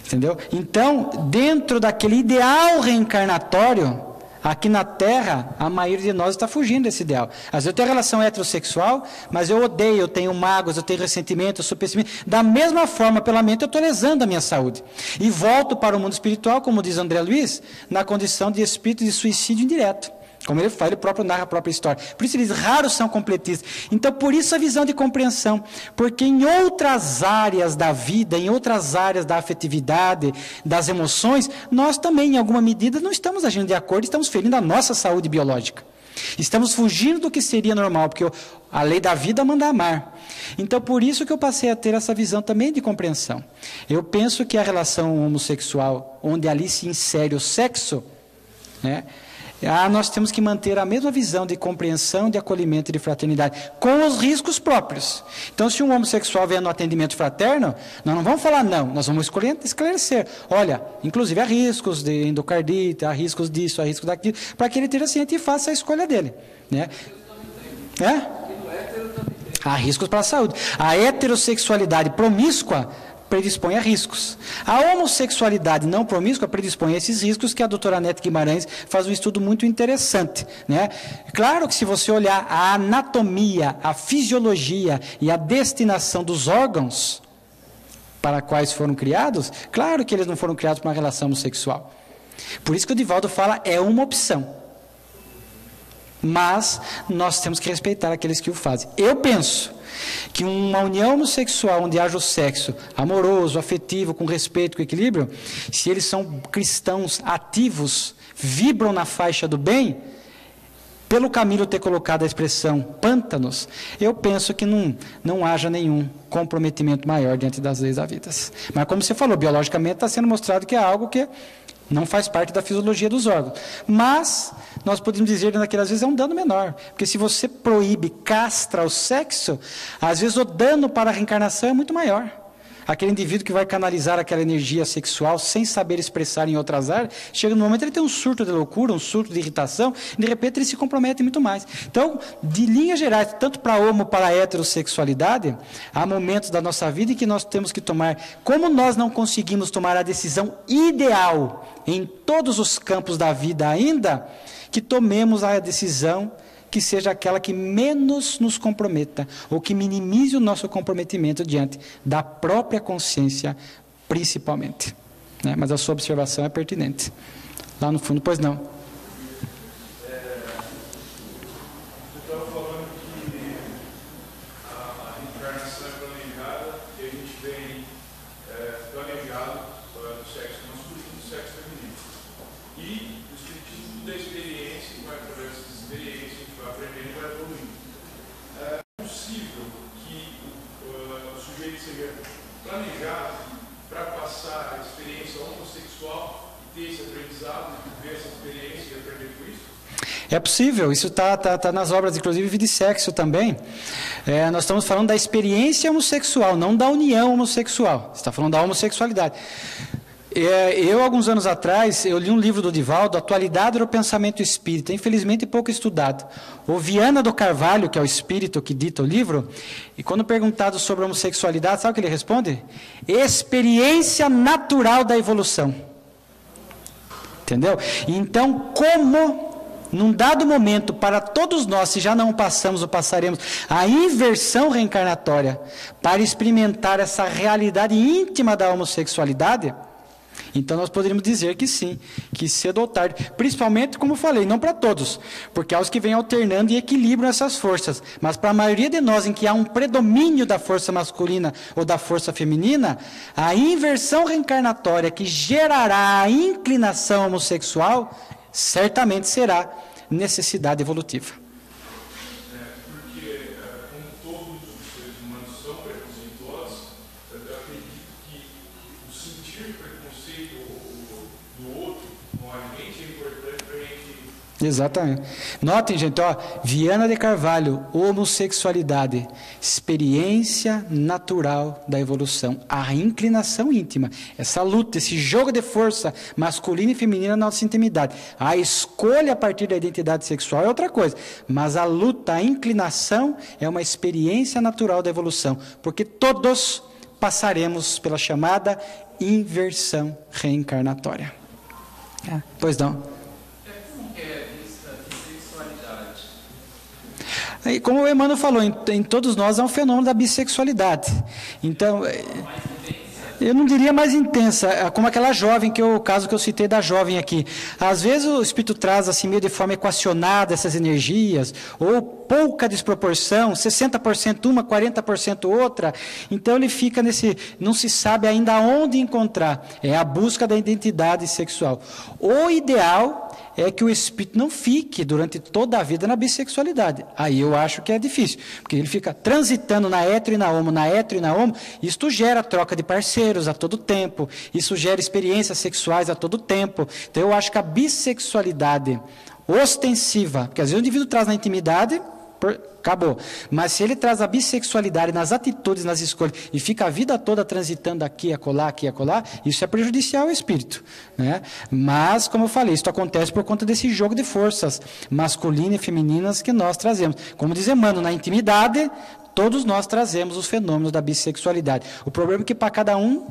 Entendeu? Então, dentro daquele ideal reencarnatório, Aqui na Terra, a maioria de nós está fugindo desse ideal. Às vezes eu tenho relação heterossexual, mas eu odeio, eu tenho mágoas, eu tenho ressentimento, eu sou pessimista. Da mesma forma, pela mente, eu estou lesando a minha saúde. E volto para o mundo espiritual, como diz André Luiz, na condição de espírito de suicídio indireto. Como ele fala, ele próprio narra a própria história. Por isso ele diz, raros são completistas. Então, por isso a visão de compreensão. Porque em outras áreas da vida, em outras áreas da afetividade, das emoções, nós também, em alguma medida, não estamos agindo de acordo, estamos ferindo a nossa saúde biológica. Estamos fugindo do que seria normal, porque a lei da vida manda amar. Então, por isso que eu passei a ter essa visão também de compreensão. Eu penso que a relação homossexual, onde ali se insere o sexo, né? Nós temos que manter a mesma visão de compreensão, de acolhimento e de fraternidade, com os riscos próprios. Então, se um homossexual vier no atendimento fraterno, nós não vamos falar não, nós vamos esclarecer. Olha, inclusive há riscos de endocardite, há riscos disso, há riscos daquilo, para que ele esteja ciente e faça a escolha dele. Né? Há riscos para a saúde. A heterossexualidade promíscua predispõe a riscos. A homossexualidade não promíscua predispõe a esses riscos, que a doutora Anete Guimarães faz um estudo muito interessante. Né? Claro que se você olhar a anatomia, a fisiologia e a destinação dos órgãos para quais foram criados, claro que eles não foram criados para uma relação homossexual. Por isso que o Divaldo fala, é uma opção. Mas nós temos que respeitar aqueles que o fazem. Eu penso que uma união homossexual onde haja o sexo amoroso, afetivo, com respeito, com equilíbrio, se eles são cristãos ativos, vibram na faixa do bem, pelo Camilo ter colocado a expressão pântanos, eu penso que não haja nenhum comprometimento maior diante das leis da vida. Mas como você falou, biologicamente está sendo mostrado que é algo que não faz parte da fisiologia dos órgãos. Mas nós podemos dizer que naquelas vezes é um dano menor. Porque se você proíbe, castra o sexo, às vezes o dano para a reencarnação é muito maior. Aquele indivíduo que vai canalizar aquela energia sexual sem saber expressar em outras áreas, chega no momento ele tem um surto de loucura, um surto de irritação, e de repente ele se compromete muito mais. Então, de linhas gerais, tanto para a homo como para a heterossexualidade, há momentos da nossa vida em que nós temos que tomar, como nós não conseguimos tomar a decisão ideal em todos os campos da vida ainda, que tomemos a decisão que seja aquela que menos nos comprometa, ou que minimize o nosso comprometimento diante da própria consciência, principalmente. Né? Mas a sua observação é pertinente. Lá no fundo, pois não. Você estava falando que a reencarnação é planejada e a gente vem planejado do sexo masculino e do sexo feminino. E o espiritismo da experiência, vai através dessas experiências, aprendendo e vai evoluindo. É possível que o sujeito seja planejado para passar a experiência homossexual e ter esse aprendizado, viver essa experiência e aprender com isso? É possível, isso está nas obras, inclusive, Vida e Sexo também. Nós estamos falando da experiência homossexual, não da união homossexual. Você está falando da homossexualidade. Eu, alguns anos atrás, eu li um livro do Divaldo, Atualidade do Pensamento Espírita, infelizmente pouco estudado. O Viana do Carvalho, que é o espírito que dita o livro, e quando perguntado sobre a homossexualidade, sabe o que ele responde? Experiência natural da evolução. Entendeu? Então, como num dado momento, para todos nós, se já não passamos ou passaremos, a inversão reencarnatória, para experimentar essa realidade íntima da homossexualidade, então nós poderíamos dizer que sim, que cedo ou tarde, principalmente, como eu falei, não para todos, porque há os que vêm alternando e equilibram essas forças, mas para a maioria de nós, em que há um predomínio da força masculina ou da força feminina, a inversão reencarnatória que gerará a inclinação homossexual, certamente será necessidade evolutiva. Porque, como todos os seres humanos são preconceituosos, eu acredito que o sentir preconceito do outro com a gente é importante para a gente. Exatamente. Notem, gente, Viana de Carvalho, homossexualidade, experiência natural da evolução, a inclinação íntima, essa luta, esse jogo de força masculina e feminina na nossa intimidade. A escolha a partir da identidade sexual é outra coisa, mas a luta, a inclinação é uma experiência natural da evolução, porque todos passaremos pela chamada inversão reencarnatória. Pois não. Como que é Aí, como o Emmanuel falou, em todos nós há um fenômeno da bissexualidade. Então, eu não diria mais intensa, como aquela jovem, o caso que eu citei da jovem aqui. Às vezes o espírito traz assim meio de forma equacionada essas energias, ou pouca desproporção, 60% uma, 40% outra. Então ele fica não se sabe ainda onde encontrar. É a busca da identidade sexual. O ideal é que o espírito não fique durante toda a vida na bissexualidade. Aí eu acho que é difícil, porque ele fica transitando na hétero e na homo, isto gera troca de parceiros a todo tempo, isso gera experiências sexuais a todo tempo. Então eu acho que a bissexualidade ostensiva, porque às vezes o indivíduo traz na intimidade, acabou. Mas se ele traz a bissexualidade nas atitudes, nas escolhas, e fica a vida toda transitando aqui, acolá, isso é prejudicial ao espírito, né? Mas, como eu falei, isso acontece por conta desse jogo de forças masculinas e femininas que nós trazemos. Como diz Emmanuel, na intimidade, todos nós trazemos os fenômenos da bissexualidade. O problema é que para cada um,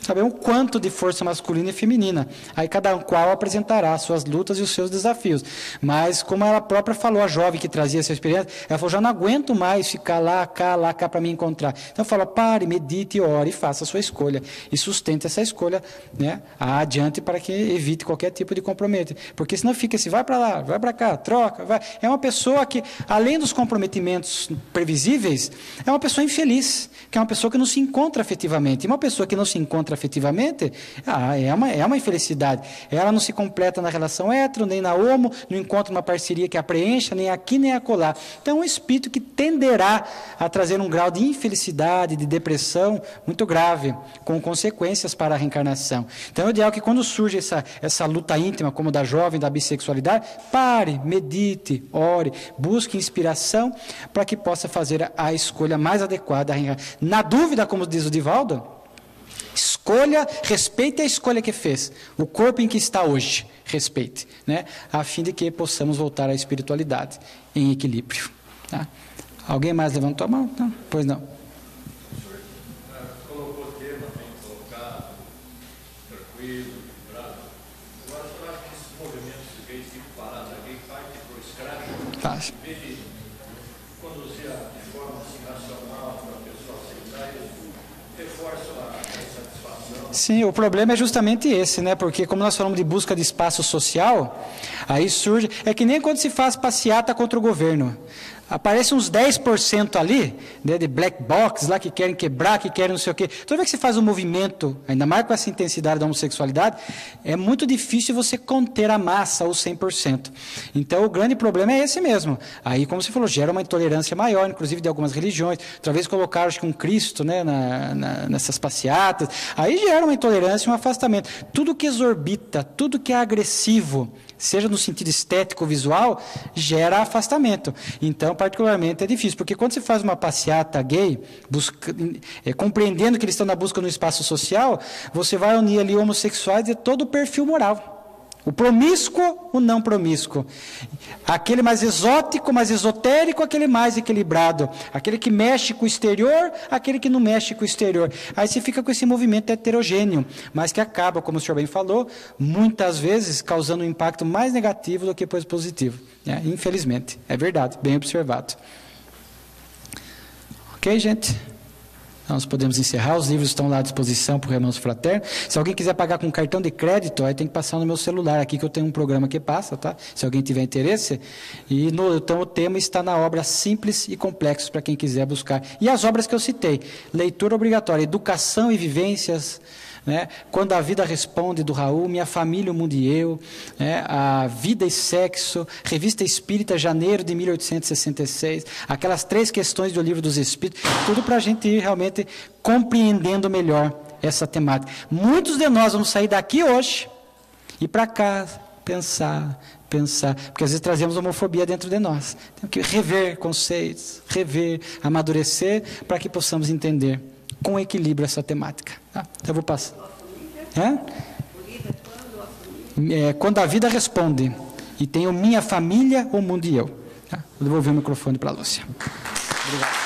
sabemos quanto de força masculina e feminina. Aí cada qual apresentará as suas lutas e os seus desafios. Mas, como ela própria falou, a jovem que trazia essa experiência, ela falou, já não aguento mais ficar lá, cá para me encontrar. Então, fala, pare, medite, ore e faça a sua escolha. E sustente essa escolha, né, adiante para que evite qualquer tipo de comprometimento. Porque senão fica assim, vai para lá, vai para cá, troca, vai. É uma pessoa que, além dos comprometimentos previsíveis, é uma pessoa infeliz, que é uma pessoa que não se encontra afetivamente. E uma pessoa que não se encontra afetivamente, é uma infelicidade. Ela não se completa na relação hétero, nem na homo, não encontra uma parceria que a preencha, nem aqui, nem acolá. Então, é um espírito que tenderá a trazer um grau de infelicidade, de depressão muito grave, com consequências para a reencarnação. Então, é ideal que quando surge essa luta íntima, como da jovem, da bissexualidade, pare, medite, ore, busque inspiração para que possa fazer a escolha mais adequada à reencarnação. Na dúvida, como diz o Divaldo, respeite a escolha que fez, o corpo em que está hoje, respeite, né? A fim de que possamos voltar à espiritualidade em equilíbrio. Tá? Alguém mais levantou a mão? Não? Pois não. O senhor colocou o tema, tem que colocar tranquilo, equilibrado. Agora, eu acho que esses movimentos de vez de parada, alguém parte para o escracho, em vez de conduzir de forma assim, racional para a pessoa aceitar, reforça a insatisfação. Sim, o problema é justamente esse, né? Porque como nós falamos de busca de espaço social, aí surge... É que nem quando se faz passeata contra o governo. Aparece uns 10% ali, né, de black box, lá que querem quebrar, que querem não sei o quê. Toda vez que você faz um movimento, ainda mais com essa intensidade da homossexualidade, é muito difícil você conter a massa, ou 100%. Então, o grande problema é esse mesmo. Aí, como você falou, gera uma intolerância maior, inclusive de algumas religiões. Outra vez colocaram, acho que um Cristo, né, nessas passeatas. Aí gera uma intolerância e um afastamento. Tudo que exorbita, tudo que é agressivo, seja no sentido estético ou visual, gera afastamento. Então, particularmente, é difícil, porque quando você faz uma passeata gay, compreendendo que eles estão na busca no espaço social, você vai unir ali homossexuais de todo o perfil moral. O promíscuo, o não promíscuo. Aquele mais exótico, mais esotérico, aquele mais equilibrado. Aquele que mexe com o exterior, aquele que não mexe com o exterior. Aí você fica com esse movimento heterogêneo, mas que acaba, como o senhor bem falou, muitas vezes causando um impacto mais negativo do que positivo. Infelizmente, é verdade, bem observado. Ok, gente? Nós podemos encerrar, os livros estão lá à disposição para o Irmãos Fraternos. Se alguém quiser pagar com cartão de crédito, aí tem que passar no meu celular aqui, que eu tenho um programa que passa, tá? Se alguém tiver interesse. Então o tema está na obra Simples e Complexos, para quem quiser buscar. E as obras que eu citei, leitura obrigatória, Educação e Vivências, né? Quando a Vida Responde, do Raul, Minha Família, o Mundo e Eu, né? A Vida e Sexo, Revista Espírita, janeiro de 1866, aquelas 3 questões do Livro dos Espíritos, tudo para a gente ir realmente compreendendo melhor essa temática. Muitos de nós vamos sair daqui hoje e para casa, pensar, porque às vezes trazemos homofobia dentro de nós. Temos que rever conceitos, amadurecer, para que possamos entender com equilíbrio essa temática. Tá? Então eu vou passar. Quando a Vida Responde. E tem o Minha Família, o Mundo e Eu. Tá? Vou devolver o microfone para a Lúcia. Obrigado.